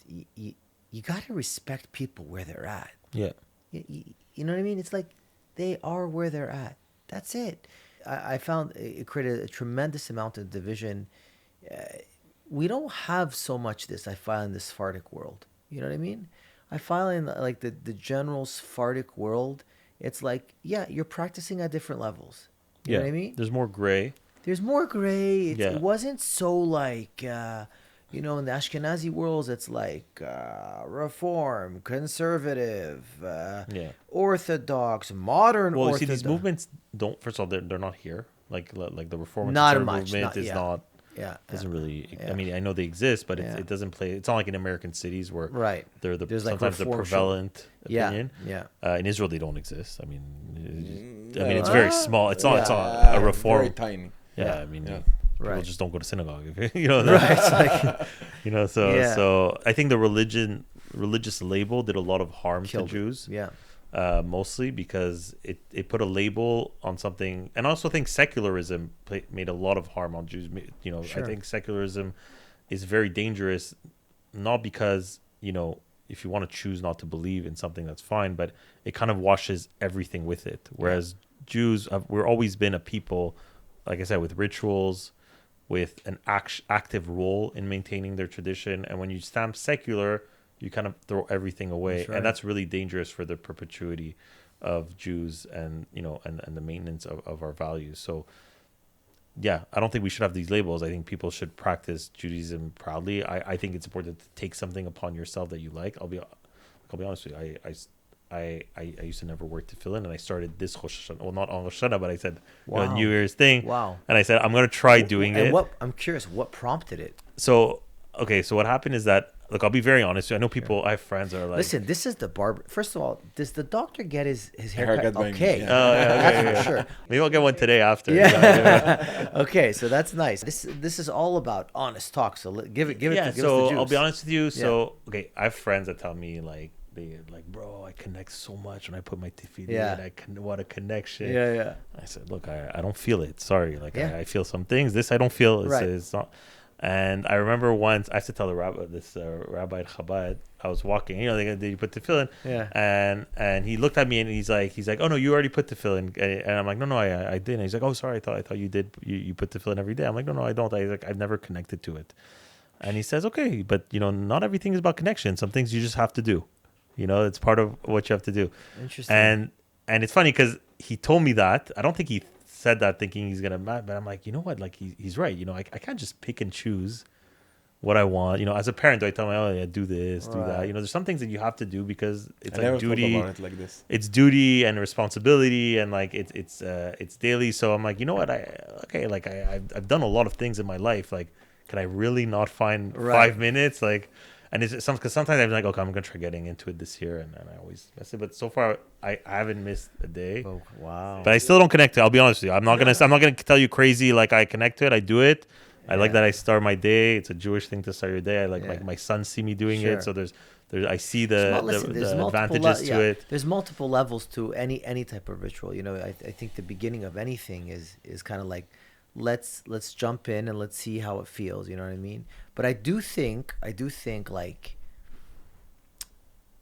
you got to respect people where they're at. Yeah. You know what I mean? It's like they are where they're at. That's it. I found it created a tremendous amount of division. We don't have so much this, I find, in the Sephardic world. You know what I mean? I find in like the general Sephardic world, it's like, yeah, you're practicing at different levels. You know what I mean? There's more gray. There's more gray. Yeah. It wasn't so like, in the Ashkenazi worlds, it's like reform, conservative, orthodox, modern Well, you orthodox. see, these movements don't. First of all, they're not here. Like the reform and Not conservative much, movement is yeah. not. Yeah. Doesn't really. Yeah. I mean, I know they exist, but Yeah. it doesn't play. It's not like in American cities where Right. they're There's like sometimes the reform prevalent Yeah. opinion. Yeah. In Israel, they don't exist. I mean, it's very small. It's not. It's not a Very reform. tiny. Yeah, I mean, Yeah. people Right. just don't go to synagogue. Right. It's like, So Yeah. so I think the religious label did a lot of harm Killed to it. Jews. yeah. Mostly because it put a label on something, and I also think secularism made a lot of harm on Jews. Sure. I think secularism is very dangerous, not because if you want to choose not to believe in something, that's fine, but it kind of washes everything with it. Whereas Jews, we're always been a people, like I said, with rituals, with an active role in maintaining their tradition, and when you stamp secular, you kind of throw everything away. That's right. And that's really dangerous for the perpetuity of Jews and and the maintenance of our values. So yeah, I don't think we should have these labels. I think people should practice Judaism proudly. I think it's important to take something upon yourself that you like. I'll be honest with you. I used to never wear tefillin, and I started this Rosh Hashanah. Well, not on Rosh Hashanah, but I said Wow. New Year's thing. Wow. And I said I'm going to try doing And it. I'm curious, what prompted it? So what happened is that look, I'll be very honest. I know people. I have friends that are like, Listen, this is the barber. First of all, does the doctor get his haircut? Haircut by me, Okay. yeah. oh, yeah, That's okay, for yeah. sure. Maybe I'll get one today after. Yeah. Okay, so that's nice. This is all about honest talk. So give it. Yeah. Give So us the I'll be juice. honest with you. So okay, I have friends that tell me like bro, I connect so much when I put my tefillin. Yeah. What a connection. Yeah. I said, look, I don't feel it. Sorry. Like Yeah. I feel some things. This I don't feel. Right. It's not. And I remember once I had to tell the rabbi, this rabbi at Chabad, I was walking. You know, they put tefillin. Yeah. And he looked at me and he's like, oh no, you already put tefillin. And I'm like, no, I didn't. He's like, oh sorry, I thought you did. You put tefillin every day. I'm like, no, I don't. I've never connected to it. And he says, okay, but you know, not everything is about connection. Some things you just have to do. You know, it's part of what you have to do. Interesting. And it's funny because he told me that. I don't think he said that thinking he's gonna mad, but I'm like, you know what? Like he's right. You know, I can't just pick and choose what I want. You know, as a parent, do I tell my do this, do that? Right. You know, there's some things that you have to do because it's I never like thought duty. about it like this. It's duty and responsibility, and like it's daily. So I'm like, you know what? I've done a lot of things in my life. Like, can I really not find Right. 5 minutes? Like, and it's some because sometimes I'm like, okay, I'm gonna try getting into it this year, and I always miss it. But so far, I haven't missed a day. Oh wow. But I still don't connect to it. I'll be honest with you. I'm not gonna tell you crazy like I connect to it. I do it. I like Yeah. that I start my day. It's a Jewish thing to start your day. I like Yeah. my sons see me doing Sure. it. So there's I see the Listen, there's multiple advantages to it. There's multiple levels to any type of ritual. You know, I think the beginning of anything is kind of like let's jump in and let's see how it feels. You know what I mean? But I do think like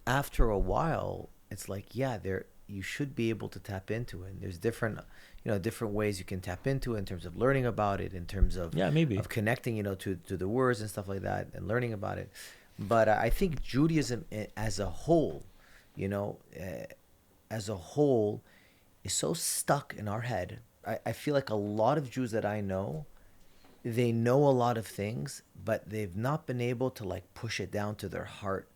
after a while, it's like you should be able to tap into it. And there's different ways you can tap into it in terms of learning about it, in terms of Maybe. of connecting, to the words and stuff like that, and learning about it. But I think Judaism as a whole, as a whole, is so stuck in our head. I feel like a lot of Jews that I know, they know a lot of things, but they've not been able to like push it down to their heart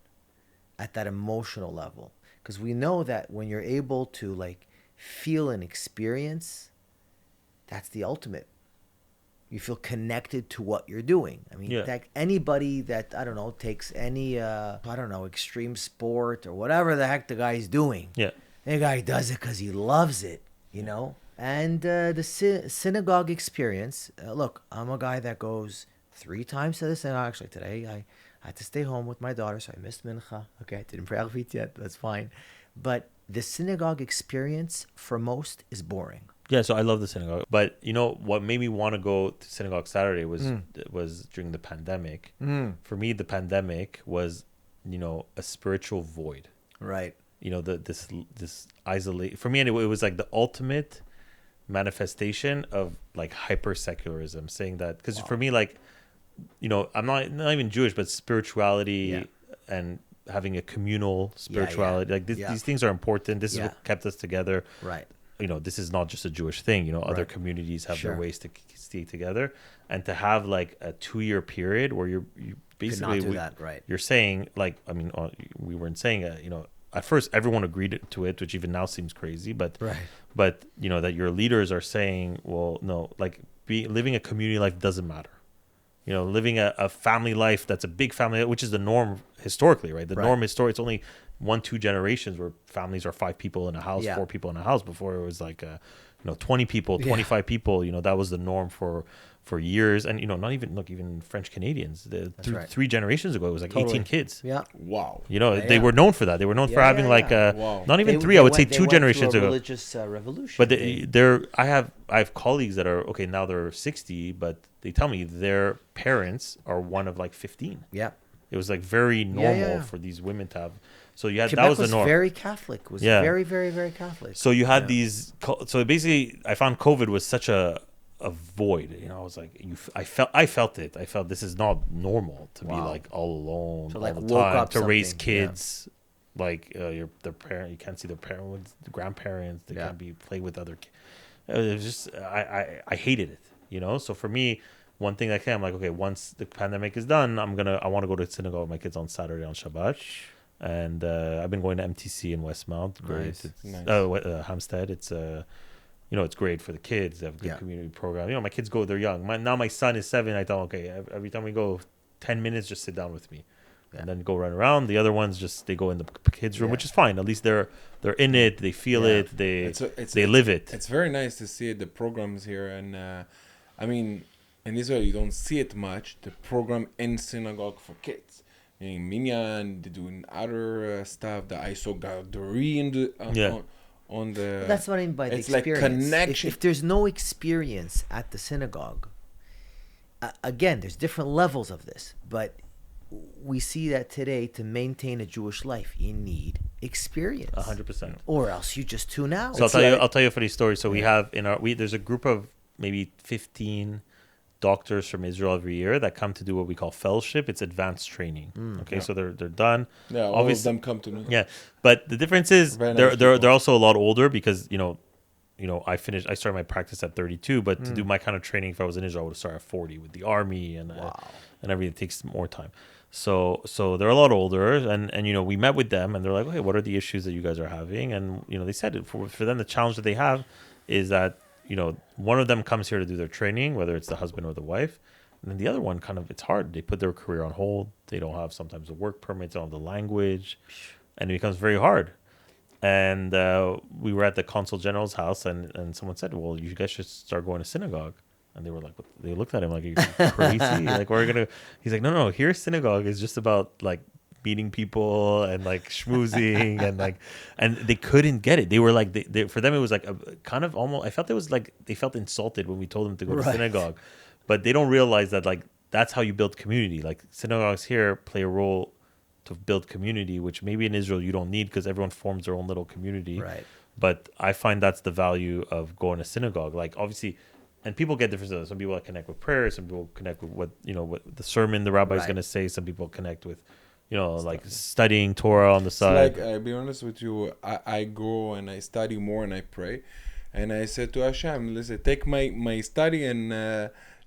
at that emotional level. Because we know that when you're able to like feel and experience, that's the ultimate. You feel connected to what you're doing. I mean, that anybody that, I don't know, takes any, extreme sport or whatever the heck the guy's doing. Yeah. The guy does it because he loves it, And the synagogue experience, look, I'm a guy that goes 3 times to the synagogue. Actually, today I had to stay home with my daughter, so I missed Mincha. Okay, I didn't pray Arvit yet. That's fine. But the synagogue experience for most is boring. Yeah, so I love the synagogue. But you know what made me want to go to synagogue Saturday was during the pandemic. For me, the pandemic was, a spiritual void. Right. This isolate. For me, anyway, it was like the ultimate manifestation of like hyper secularism, saying that because for me, like, I'm not even Jewish, but spirituality and having a communal spirituality, like these things are important. This is what kept us together. Right. This is not just a Jewish thing. Other communities have their ways to stay together, and to have like a 2-year period where you basically Could not do that, right? You're saying like, we weren't saying at first everyone agreed to it, which even now seems crazy, but that your leaders are saying, well, no, like living a community life doesn't matter. Living a family life that's a big family, which is the norm historically, right? The norm historically, it's only 1-2 generations where families are 5 people in a house, 4 people in a house. Before it was like, 20 people, 25 people. That was the norm for years. And not even French Canadians. Three generations ago, it was like 18 kids. Yeah. Wow. They were known for that. They were known for having not even 3. I would say 2 generations ago. Religious revolution. But I have colleagues that are now they're 60, but they tell me their parents are one of like 15. Yeah. It was like very normal for these women to have. So you had Quebec that was the norm. Very Catholic. Very, very, very Catholic. So you had these. So basically, I found COVID was such a void. I was like, I felt it. I felt this is not normal to be like all alone So, all like, the woke time up to raise something, kids. Like their parent, you can't see their parents, the grandparents. They can't play with other kids. It was just I hated it. So for me, one thing that I'm like, okay, once the pandemic is done, I want to go to synagogue with my kids on Saturday on Shabbat. And I've been going to MTC in Westmount. Great. Nice. It's, Nice. Hampstead. It's it's great for the kids. They have a good community program. My kids go, they're young. Now my son is 7. I tell him, okay, every time we go, 10 minutes, just sit down with me. and then go run around. The other ones just they go in the kids' room, Yeah. which is fine. At least they're in it. They feel Yeah. it. They It's live it. It's very nice to see the programs here, and I mean, in Israel you don't see it much. The program in synagogue for kids, meaning minyan, they're doing other stuff. The I saw Gardori in the on the. But that's what I mean by the It's like experience. connection. If there's no experience at the synagogue, again, there's different levels of this, but we see that today to maintain a Jewish life, you need experience. 100%. Or else you just tune out. So I'll tell you a funny story. So we have there's a group of maybe 15 doctors from Israel every year that come to do what we call fellowship. It's advanced training. Okay, so they're done. Yeah, all Obviously, of them come to me. Yeah, but the difference is Very nice they're also a lot older because I started my practice at 32, but to do my kind of training, if I was in Israel, I would have started at 40 with the army and everything. It takes more time. So they're a lot older, and we met with them, and they're like, okay, what are the issues that you guys are having? And they said for them the challenge that they have is that one of them comes here to do their training, whether it's the husband or the wife, and then the other one it's hard. They put their career on hold. They don't have sometimes the work permits, they don't have the language, and it becomes very hard. And we were at the consul general's house, and someone said, well, you guys should start going to synagogue. And they were like, they looked at him like, are you crazy? Like, he's like, no, here synagogue is just about like meeting people and like schmoozing and they couldn't get it. They were like, they for them, it was like a kind of almost, I felt it was like, they felt insulted when we told them to go to synagogue, but they don't realize that like, that's how you build community. Like synagogues here play a role to build community, which maybe in Israel you don't need because everyone forms their own little community. Right. But I find that's the value of going to synagogue. Like obviously, and people get different stuff. Some people connect with prayer. Some people connect with what the sermon the rabbi is going to say. Some people connect with, like studying Torah on the side. Like, I'll be honest with you, I go and I study more and I pray. And I said to Hashem, listen, take my study and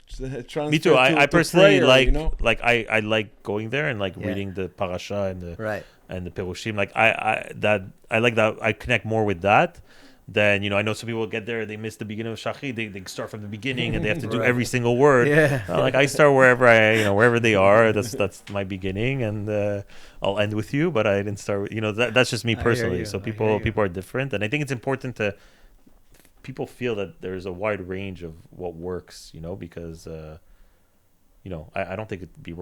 transfer Me too. I to personally prayer, I like going there and like reading the parasha and the perushim. Like I like that. I connect more with that. Then I know some people get there, they miss the beginning of Shachrit. They start from the beginning and they have to do every single word. Yeah. Like I start wherever they are. That's my beginning, and I'll end with you. But I didn't start with that's just me personally. So people are different, and I think it's important to people feel that there's a wide range of what works. Because I don't think it'd be.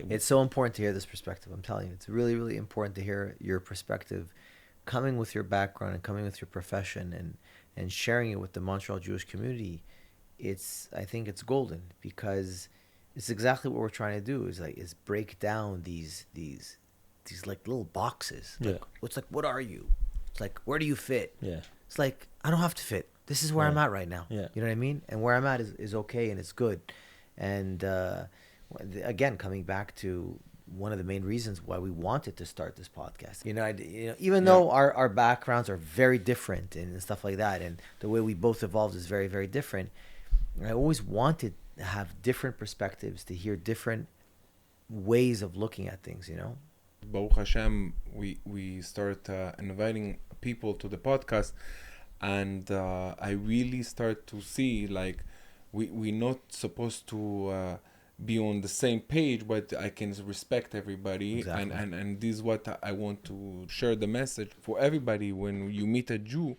It's so important to hear this perspective. I'm telling you, it's really, really important to hear your perspective, coming with your background and coming with your profession and sharing it with the Montreal Jewish community. I think it's golden because it's exactly what we're trying to do is break down these like little boxes. Like, it's like, what are you? It's like, where do you fit? Yeah. It's like, I don't have to fit. This is where I'm at right now. Yeah. You know what I mean? And where I'm at is okay and it's good. And again, coming back to one of the main reasons why we wanted to start this podcast, even though our backgrounds are very different and stuff like that, and the way we both evolved is very, very different. I always wanted to have different perspectives, to hear different ways of looking at things. Baruch Hashem, we start inviting people to the podcast, and I really start to see like we're not supposed to be on the same page, but I can respect everybody. Exactly. And this is what I want to share the message for everybody. When you meet a Jew,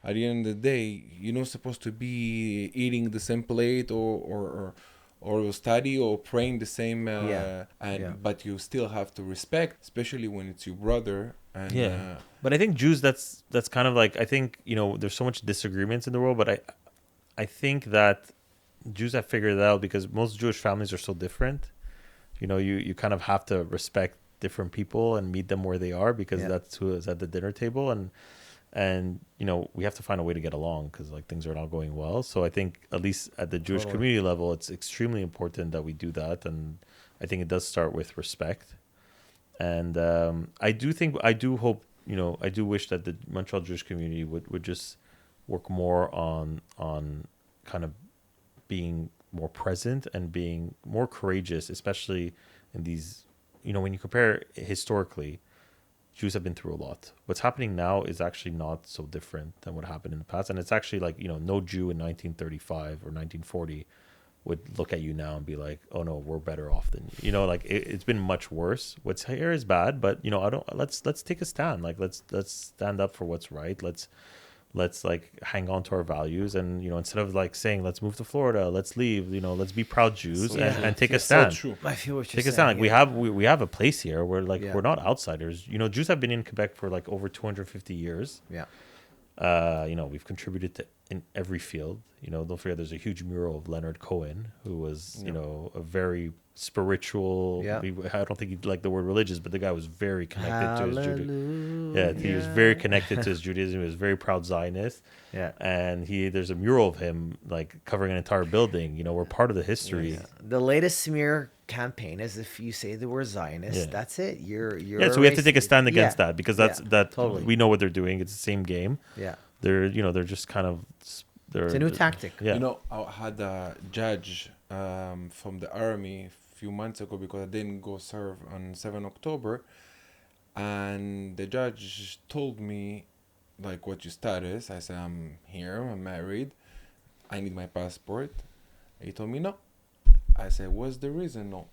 at the end of the day, you're not supposed to be eating the same plate or study or praying the same but you still have to respect, especially when it's your brother. And but I think Jews, that's kind of like, I think there's so much disagreements in the world, but I think that Jews have figured it out because most Jewish families are so different. You kind of have to respect different people and meet them where they are because that's who is at the dinner table, and we have to find a way to get along because like things are not going well. So I think at least at the Jewish community level, it's extremely important that we do that, and I think it does start with respect. And I do hope, I do wish that the Montreal Jewish community would just work more on kind of being more present and being more courageous, especially in these, when you compare historically, Jews have been through a lot. What's happening now is actually not so different than what happened in the past. And it's actually like, no Jew in 1935 or 1940 would look at you now and be like, oh no, we're better off than you. You know, like it's been much worse. What's here is bad, but you know, let's take a stand. Like let's stand up for what's right. Let's like hang on to our values, and you know, instead of like saying let's move to Florida, let's leave, you know, let's be proud Jews and take a stand. So true. I feel what you're Take a saying. stand. Like we have a place here where like Yeah. we're not outsiders. You know, Jews have been in Quebec for like over 250 years. Yeah. You know, we've contributed to in every field. You know, don't forget there's a huge mural of Leonard Cohen, who was, you know, a very spiritual. Yeah. I don't think he'd like the word religious, but the guy was very connected to his Judaism. Yeah, he was Hallelujah. very connected to his Judaism. He was a very proud Zionist. Yeah. And there's a mural of him like covering an entire building. You know, we're part of the history. Yeah. The latest smear campaign is if you say the word Zionist, Yeah. that's it. You're Yeah, so we have to take a stand against that because that's totally. we know what they're doing. It's the same game. Yeah. They're just kind of It's a new tactic. Yeah. You know, I had a judge from the army a few months ago because I didn't go serve on 7 October. And the judge told me, like, what your status? I said, I'm here, I'm married, I need my passport. He told me, no. I said, what's the reason? No.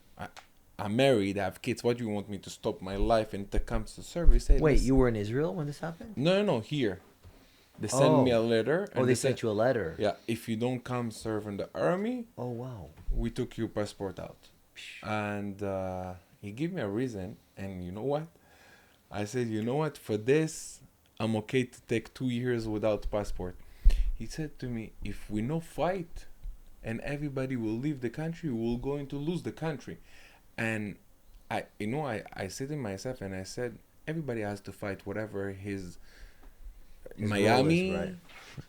I'm married, I have kids. What do you want me to stop my life and to come to serve? He said, Wait, "Listen." you were in Israel when this happened? No, here. They sent me a letter. Oh, they said, sent you a letter. yeah, if you don't come serve in the army, Oh, wow. we took your passport out. And he gave me a reason. And you know what? I said, you know what? For this, I'm okay to take 2 years without passport. He said to me, if we no fight and everybody will leave the country, we're going to lose the country. And I said to myself and I said, everybody has to fight whatever his Miami, role is, right?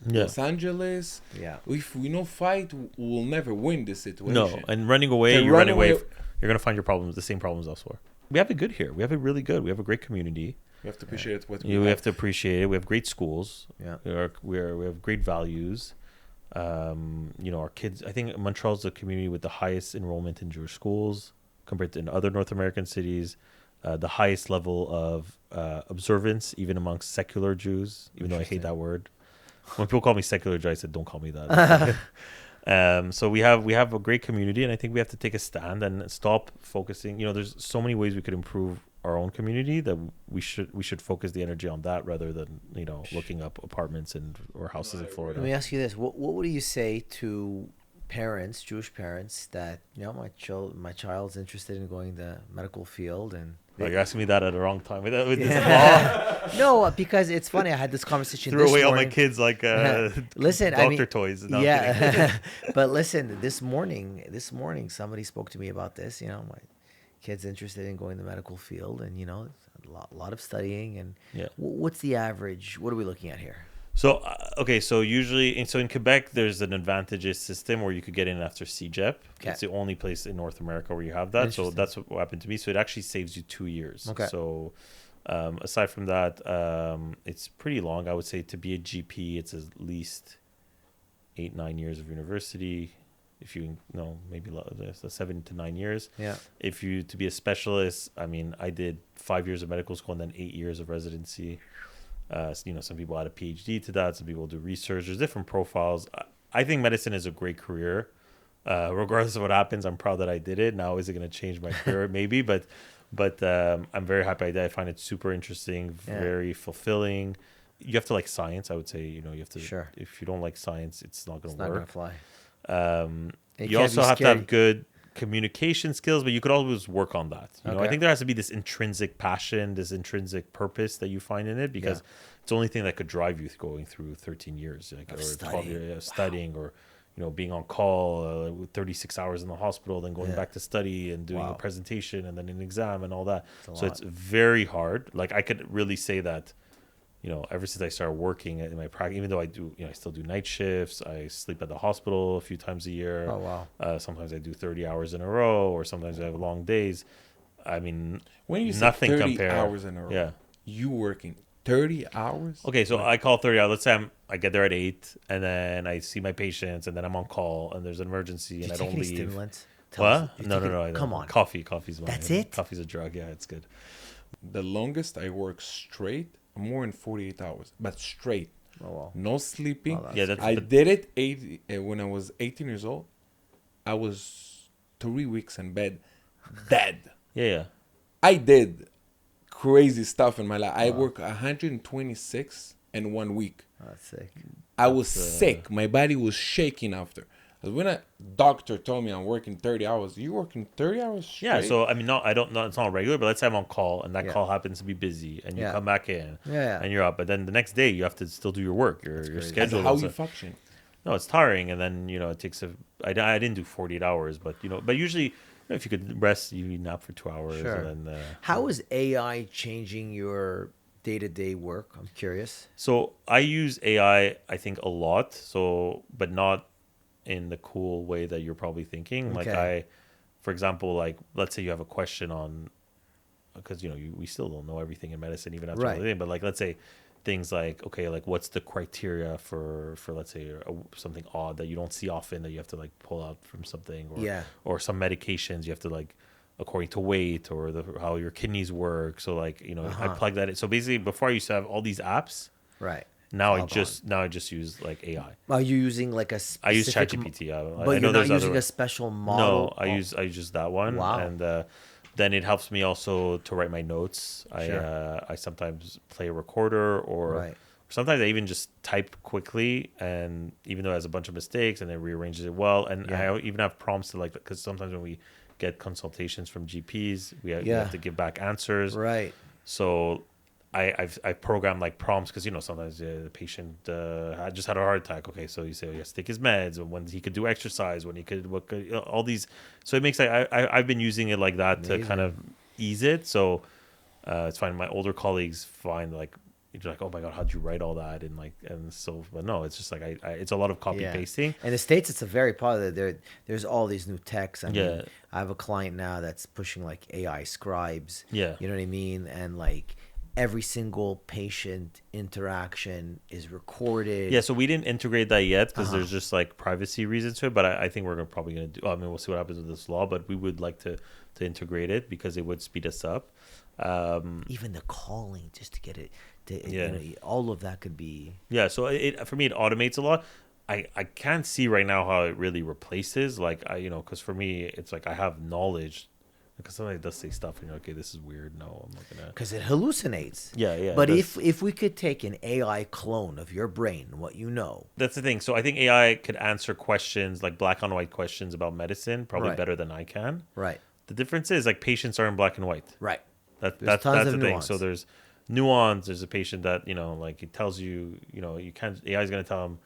Yeah. Los Angeles. Yeah. If we no fight, we'll never win this situation. No, and running away, To you're run running away. away- You're gonna find your problems, the same problems elsewhere. We have it good here. We have it really good. We have a great community. We have to appreciate what We have to appreciate it. We have great schools. Yeah. We have great values. You know, our kids. I think Montreal's the community with the highest enrollment in Jewish schools compared to in other North American cities. The highest level of observance, even amongst secular Jews. Even though I hate that word. When people call me secular Jew, I said, "Don't call me that." So we have a great community, and I think we have to take a stand and stop focusing. You know, there's so many ways we could improve our own community that we should focus the energy on that rather than, you know, looking up apartments or houses in Florida. Let me ask you this: what would you say to parents, Jewish parents, that my child's interested in going the medical field and Oh, you're asking me that at the wrong time with this Yeah. No, because it's funny. I had this conversation. threw this away all my morning. kids like Listen, doctor toys. No, I'm kidding. yeah, but listen. This morning, somebody spoke to me about this. You know, my kid's interested in going the medical field, and you know, a lot of studying. And Yeah. what's the average? What are we looking at here? So okay, so usually, in Quebec, there's an advantageous system where you could get in after CEGEP. Okay. It's the only place in North America where you have that. So Interesting. that's what happened to me. So it actually saves you 2 years. Okay. So aside from that, it's pretty long. I would say to be a GP, it's at least 8-9 years of university. If you know, maybe 7 to 9 years. Yeah. If you to be a specialist, I mean, I did 5 years of medical school and then 8 years of residency. You know, some people add a PhD to that. Some people do research. There's different profiles. I think medicine is a great career. Regardless of what happens, I'm proud that I did it. Now, is it going to change my career? Maybe, but I'm very happy I did. I find it super interesting, very fulfilling. You have to like science, I would say. You know, you have to. Sure. If you don't like science, it's not going It's to not work. gonna fly. It You can't also be have to scary. have good communication skills, but you could always work on that. You know, I Okay. think there has to be this intrinsic passion, this intrinsic purpose that you find in it, because it's the only thing that could drive you going through 13 years, like, Of or 12 studying. years studying, or you know, being on call with 36 hours in the hospital, then going Yeah. back to study and doing a Wow. presentation and then an exam and all that. a So lot. it's very hard. Like I could really say that. You know, ever since I started working in my practice, even though I do, you know, I still do night shifts. I sleep at the hospital a few times a year. Oh wow. Sometimes I do 30 hours in a row, or sometimes I have long days. I mean, When you say nothing 30 compare. hours in a row, Yeah. you working 30 hours? Okay, so I call 30 hours. Let's say I get there at 8, and then I see my patients, and then I'm on call, and there's an emergency, Did and you I take don't any leave. stimulants? Tell us. What? Did you No, take no, any- no. Come on. Coffee's mine. That's it? Coffee's a drug. Yeah, it's good. The longest I work straight, more than 48 hours, but straight. Oh well. No sleeping. Well, Yeah, that's I but- did it when I was 18 years old. I was 3 weeks in bed, dead. Yeah. I did crazy stuff in my life. I worked 126 in 1 week. Oh, that's sick. I was sick. My body was shaking after. 'Cause when a doctor told me I'm working 30 hours, you working 30 hours straight? Yeah, so I mean, I don't know, it's not regular, but let's say I'm on call and that Yeah. call happens to be busy, and you Yeah. come back in, Yeah. and you're up, but then the next day you have to still do your work, your crazy. schedule. How and you stuff. function? No, it's tiring, and then it takes I didn't do 48 hours, but but usually if you could rest, you nap for 2 hours, Sure. and then How is AI changing your day-to-day work? I'm curious. so I use AI, I think a lot, but not in the cool way that you're probably thinking. Like Okay. for example, like let's say you have a question on, because we still don't know everything in medicine even after Right. everything, but like let's say things like, okay, like what's the criteria for let's say something odd that you don't see often that you have to like pull out from something, or Yeah. or some medications you have to like according to weight or how your kidneys work. So like I plug that in. So basically before I used to have all these apps. Right. Now All gone. now I just use like AI. Are you using like a I use specific? ChatGPT. But I you're know not there's using other. a special model. No, I use just that one. Wow. And then it helps me also to write my notes. Sure. I sometimes play a recorder, or Right. sometimes I even just type quickly, and even though it has a bunch of mistakes, and it rearranges it well. And Yeah. I even have prompts to like, because sometimes when we get consultations from GPs, we Yeah. have to give back answers. Right. So I've programmed like prompts, because sometimes the patient just had a heart attack. Okay, so you say he has to take his meds, and when he could do exercise, when he could all these. So it makes I've been using it like that to kind of ease it. So it's fine. My older colleagues find like you're like, oh my god, how'd you write all that? And so, but no, it's just like it's a lot of copy pasting. In the States, it's a very popular. There's all these new techs. I mean, Yeah. I have a client now that's pushing like AI scribes. Yeah. You know what I mean? And like every single patient interaction is recorded. Yeah, so we didn't integrate that yet because there's just like privacy reasons to it. But I think we're probably going to do. I mean, we'll see what happens with this law, but we would like to integrate it because it would speed us up. Even the calling just to get it. Yeah. All of that could be. Yeah, so it for me it automates a lot. I can't see right now how it really replaces, like because for me it's like I have knowledge, because somebody does say stuff and you're like, okay, this is weird. No, I'm not gonna. Because it hallucinates. Yeah. But if we could take an AI clone of your brain, what you know. That's the thing. So I think AI could answer questions like black and white questions about medicine probably Right. better than I can. Right. The difference is like patients are in black and white. Right. That's tons that's of the thing. nuance. So there's nuance. There's a patient that like it tells you you can't. AI is gonna tell him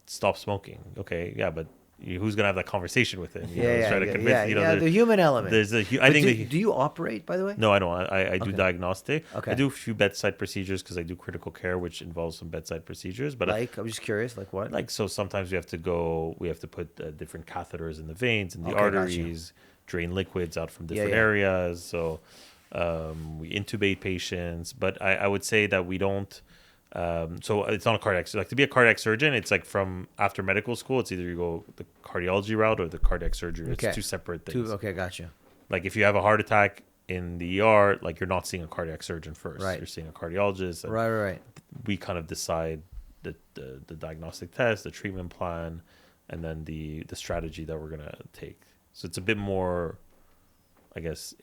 stop smoking. Okay, yeah, but who's gonna have that conversation with him? Try to convince, the human element. There's I But think do you operate, by the way? no, I don't. I do Okay. diagnostic. Okay. I do a few bedside procedures because I do critical care, which involves some bedside procedures. But I'm just curious, like what? so sometimes we have to put different catheters in the veins and the Okay, gotcha. arteries, drain liquids out from different yeah. areas. So we intubate patients, but I would say that we don't. So it's not a cardiac. So like to be a cardiac surgeon, it's like from after medical school, it's either you go the cardiology route or the cardiac surgery. Okay. It's two separate things. Okay, gotcha. Like if you have a heart attack in the ER, like you're not seeing a cardiac surgeon first. Right. You're seeing a cardiologist. And Right. we kind of decide the diagnostic test, the treatment plan, and then the strategy that we're gonna take. So it's a bit more, I guess.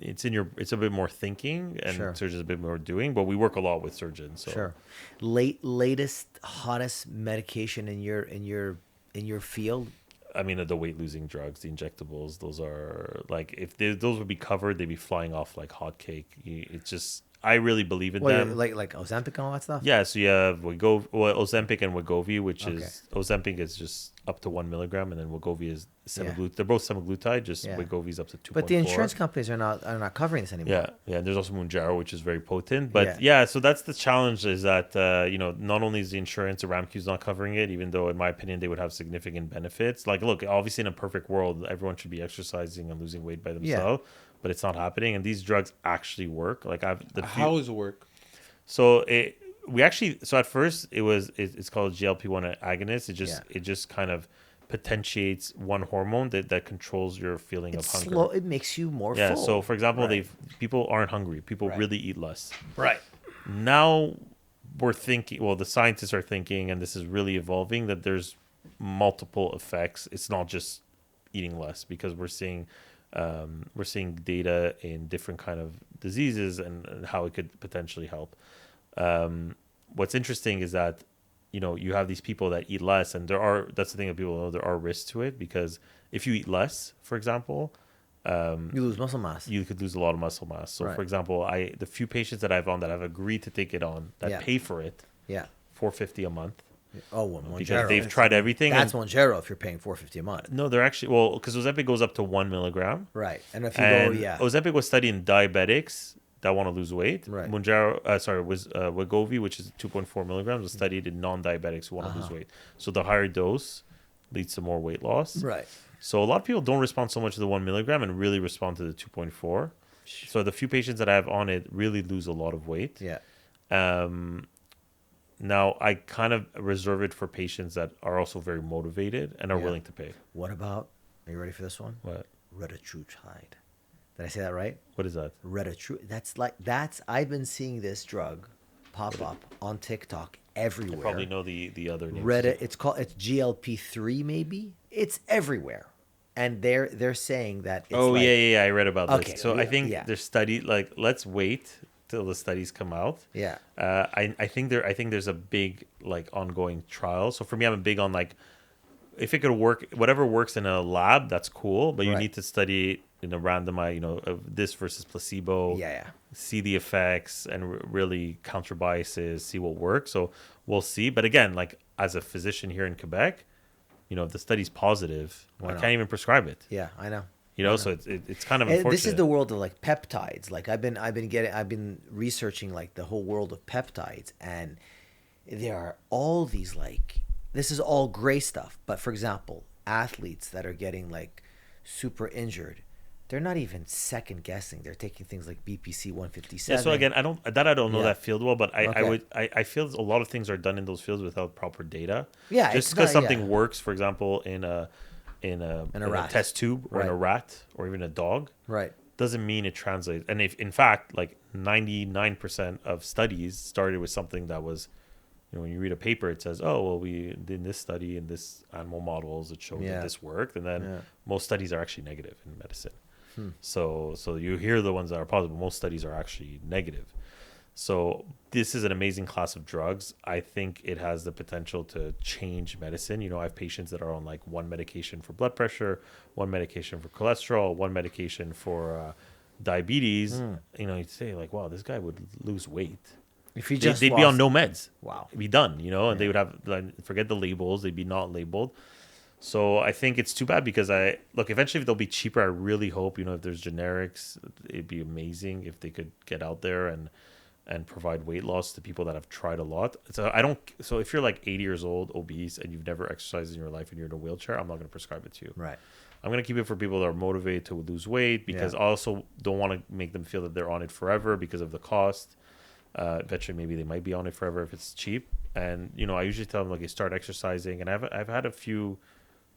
It's a bit more thinking, and Sure. surgeons a bit more doing, but we work a lot with surgeons. So. Sure. Latest hottest medication in your field? I mean, the weight losing drugs, the injectables, those are like if those would be covered, they'd be flying off like hotcake. It's just I really believe in them. Like Ozempic and all that stuff? Yeah, so you have Ozempic and Wegovy, which Okay. is Ozempic is just up to 1 milligram, and then Wegovy is semaglutide. Yeah. They're both semaglutide, just Yeah. Wegovy's up to 2.4. But the insurance companies are not covering this anymore. Yeah. There's also Mounjaro, which is very potent. But so that's the challenge is that, not only is the insurance, the RAMQ's not covering it, even though, in my opinion, they would have significant benefits. Like, look, obviously in a perfect world, everyone should be exercising and losing weight by themselves, but it's not happening. And these drugs actually work. Like, How does it work? So at first it's called GLP-1 agonist. It just kind of potentiates one hormone that controls your feeling of hunger. Slow. It makes you more full. Yeah. So for example, Right. people aren't hungry. People Right. really eat less. Right. Now we're thinking. Well, the scientists are thinking, and this is really evolving, that there's multiple effects. It's not just eating less, because we're seeing data in different kind of diseases and how it could potentially help. What's interesting is that, you know, you have these people that eat less, and that's the thing that people know, there are risks to it, because if you eat less, for example, You lose muscle mass. you could lose a lot of muscle mass. So, Right. for example, the few patients that I've on that have agreed to take it on, that Yeah. pay for it, Yeah. $450 a month, Oh, well, because Monjaro. they've tried everything. That's and, Monjaro if you're paying $450 a month. no, they're actually, well, because Ozempic goes up to 1 milligram. Right. And if you And go, yeah. Ozempic was studied in diabetics that want to lose weight. Right. Wegovy, which is 2.4 milligrams, was studied in non-diabetics who want to lose weight. So the higher dose leads to more weight loss. Right. So a lot of people don't respond so much to the 1 milligram and really respond to the 2.4. So the few patients that I have on it really lose a lot of weight. Yeah. Now, I kind of reserve it for patients that are also very motivated and are Yeah. willing to pay. What about, are you ready for this one? What? Retatrutide. Did I say that right? What is that? Retatrutide. I've been seeing this drug pop up on TikTok I everywhere. probably know the other name. It's GLP-3 maybe. It's everywhere. And they're saying that it's Oh, like, yeah, I read about Okay, this. So I think yeah. there's study, like, let's wait till the studies come out. Yeah. I think there's a big, like, ongoing trial. So for me, I'm big on, like, if it could work, whatever works in a lab, that's cool. But you Right. need to study it in a randomized, you know, of this versus placebo. Yeah. See the effects and really counter biases, see what works. So we'll see. But again, like, as a physician here in Quebec, you know, if the study's positive, Why I not? can't even prescribe it. Yeah, I know. You know, so it's kind of And unfortunate. this is the world of like peptides. Like I've been researching like the whole world of peptides, and there are all these like, this is all gray stuff. But for example, athletes that are getting like super injured, they're not even second guessing. They're taking things like BPC 157. Yeah, so again, I don't know Yeah. that field well, but Okay. I feel a lot of things are done in those fields without proper data. Yeah, just it's because not- something yeah. works, for example, in a rat. test tube or in a Right. rat or even a dog, Right. doesn't mean it translates. And if in fact, like 99% of studies started with something that was, you know, when you read a paper, it says, oh, well, we did this study in this animal models, it showed Yeah. that this worked, and then Yeah. most studies are actually negative in medicine. So you hear the ones that are positive, but most studies are actually negative. So this is an amazing class of drugs. I think it has the potential to change medicine. You know, I have patients that are on like one medication for blood pressure, one medication for cholesterol, one medication for diabetes. You know, you'd say like, wow, this guy would lose weight. If you They'd just be on lost- no meds. Wow. It'd be done, you know, and Yeah. they would have, like, forget the labels. They'd be not labeled. So I think it's too bad because eventually if they'll be cheaper, I really hope, you know, if there's generics, it'd be amazing if they could get out there and provide weight loss to people that have tried a lot. So if you're like 80 years old, obese, and you've never exercised in your life and you're in a wheelchair, I'm not going to prescribe it to you. Right. I'm going to keep it for people that are motivated to lose weight, because Yeah. I also don't want to make them feel that they're on it forever because of the cost. Eventually maybe they might be on it forever if it's cheap. And, you know, I usually tell them, like, you start exercising, and I've had a few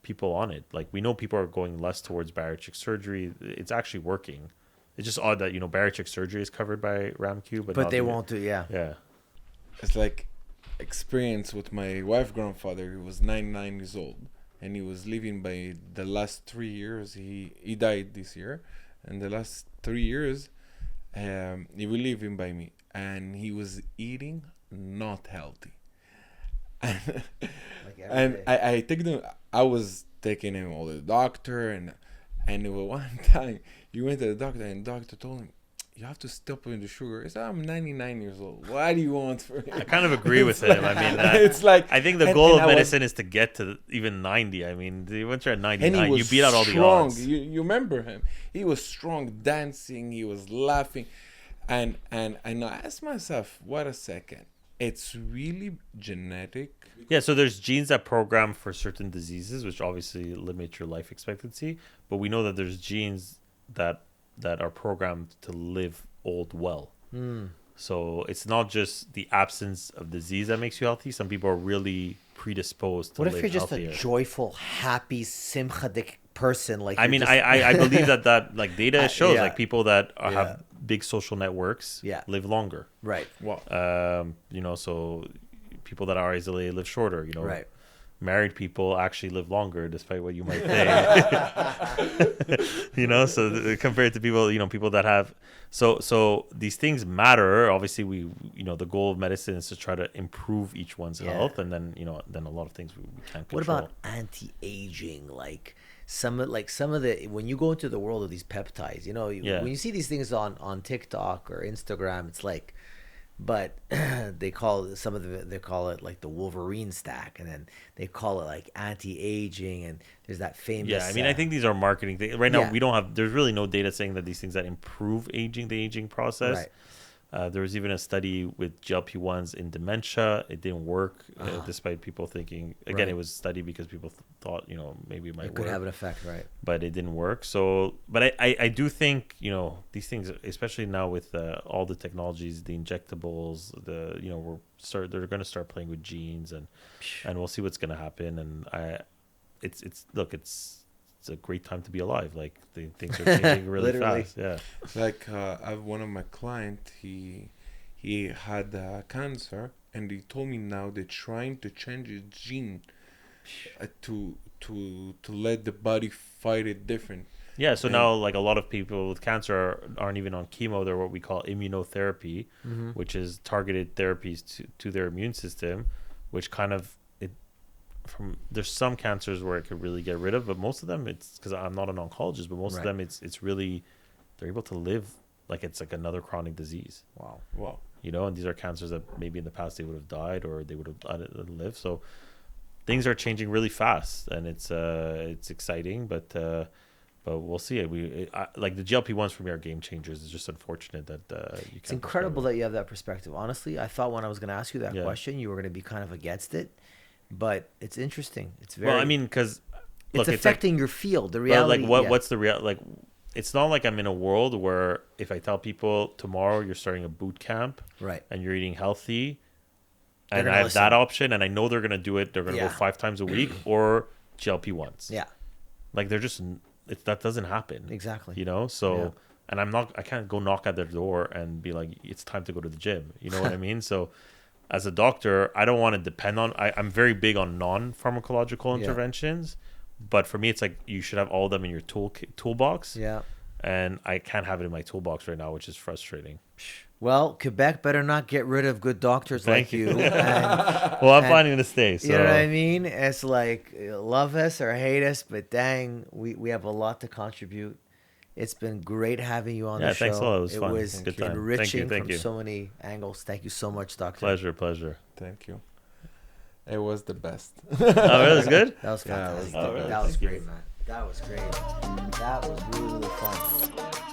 people on it. Like, we know people are going less towards bariatric surgery. It's actually working. It's just odd that, you know, bariatric surgery is covered by RAMQ, but But not they the- won't do, yeah. Yeah. It's like experience with my wife's grandfather. He was 99 years old, and he was living by the last 3 years. He died this year, and the last 3 years, he was living by me, and he was eating not healthy. Like every And day. I take them. I was taking him all to the doctor, and one time he went to the doctor, and the doctor told him, "You have to stop with the sugar." He said, "I'm 99 years old. Why do you want for?" I kind of agree with It's him. I like- mean, it's like I think the and- goal and of I was- medicine is to get to even 90. I mean, once you're at and 99, he was you beat out all the strong. odds. You remember him? He was strong, dancing. He was laughing, and I asked myself, "What a second! It's really genetic." Yeah, so there's genes that program for certain diseases, which obviously limit your life expectancy. But we know that there's genes that are programmed to live old well. So it's not just the absence of disease that makes you healthy. Some people are really predisposed to What live if you're just healthier. a joyful, happy, simchadik person? Like I you're mean, just- I believe that like data shows yeah. like people that Yeah. have big social networks Yeah. live longer. right, Wow. You know, so people that are isolated live shorter. You know, right. married people actually live longer, despite what you might think. You know, so compared to people, you know, people that have, so these things matter. Obviously, the goal of medicine is to try to improve each one's health, and then, you know, then a lot of things we can't control. What about anti-aging? Like some of the, when you go into the world of these peptides, you know, when you see these things on TikTok or Instagram, it's like, but they call it like the Wolverine stack, and then they call it like anti-aging, and there's that famous. Yeah, I mean, I think these are marketing things. Right now, we don't have. There's really no data saying that these things that improve the aging process. Right. There was even a study with GLP-1s in dementia. It didn't work, despite people thinking. Again, it was a study because people thought, you know, maybe it might work. It could have an effect, right? But it didn't work. So, but I do think, you know, these things, especially now with all the technologies, the injectables, they're going to start playing with genes, and we'll see what's going to happen. And it's a great time to be alive. Like, the things are changing really fast. Yeah. Like I have one of my clients. He had cancer, and he told me now they're trying to change his gene to let the body fight it different. Yeah. So now, like, a lot of people with cancer aren't even on chemo. They're what we call immunotherapy, which is targeted therapies to their immune system, which kind of there's some cancers where it could really get rid of, but most of them, it's because I'm not an oncologist, but most of them it's really, they're able to live like it's like another chronic disease. Wow. You know, and these are cancers that maybe in the past they would have died or they would have lived. So things are changing really fast, and it's exciting, but we'll see. Like the GLP-1s for me are game changers. It's just unfortunate that you can't. It's incredible that you have that perspective. Honestly, I thought when I was going to ask you that question, you were going to be kind of against it. But it's interesting. It's very. Well, I mean, because it's affecting your field. The reality. Like, what's the real? Like, it's not like I'm in a world where if I tell people tomorrow you're starting a boot camp, right, and you're eating healthy, and I have that option, and I know they're gonna do it. They're gonna go 5 times a week or GLP-1s. Yeah, like they're just that doesn't happen. Exactly. You know, so and I can't go knock at their door and be like, it's time to go to the gym. You know what I mean? So. As a doctor, I don't want to depend on. I'm very big on non-pharmacological interventions, but for me, it's like you should have all of them in your toolbox. Yeah. And I can't have it in my toolbox right now, which is frustrating. Well, Quebec better not get rid of good doctors like you. Well, I'm planning to stay. So. You know what I mean? It's like, love us or hate us, but dang, we have a lot to contribute. It's been great having you on the show. Yeah, thanks a lot. It was fun. It was good time. enriching Thank you. from so many angles. Thank you so much, Doctor. Pleasure. Thank you. It was the best. Oh, really? It was good? That was fantastic. Yeah, That was great, man. That was great. That was really, really fun.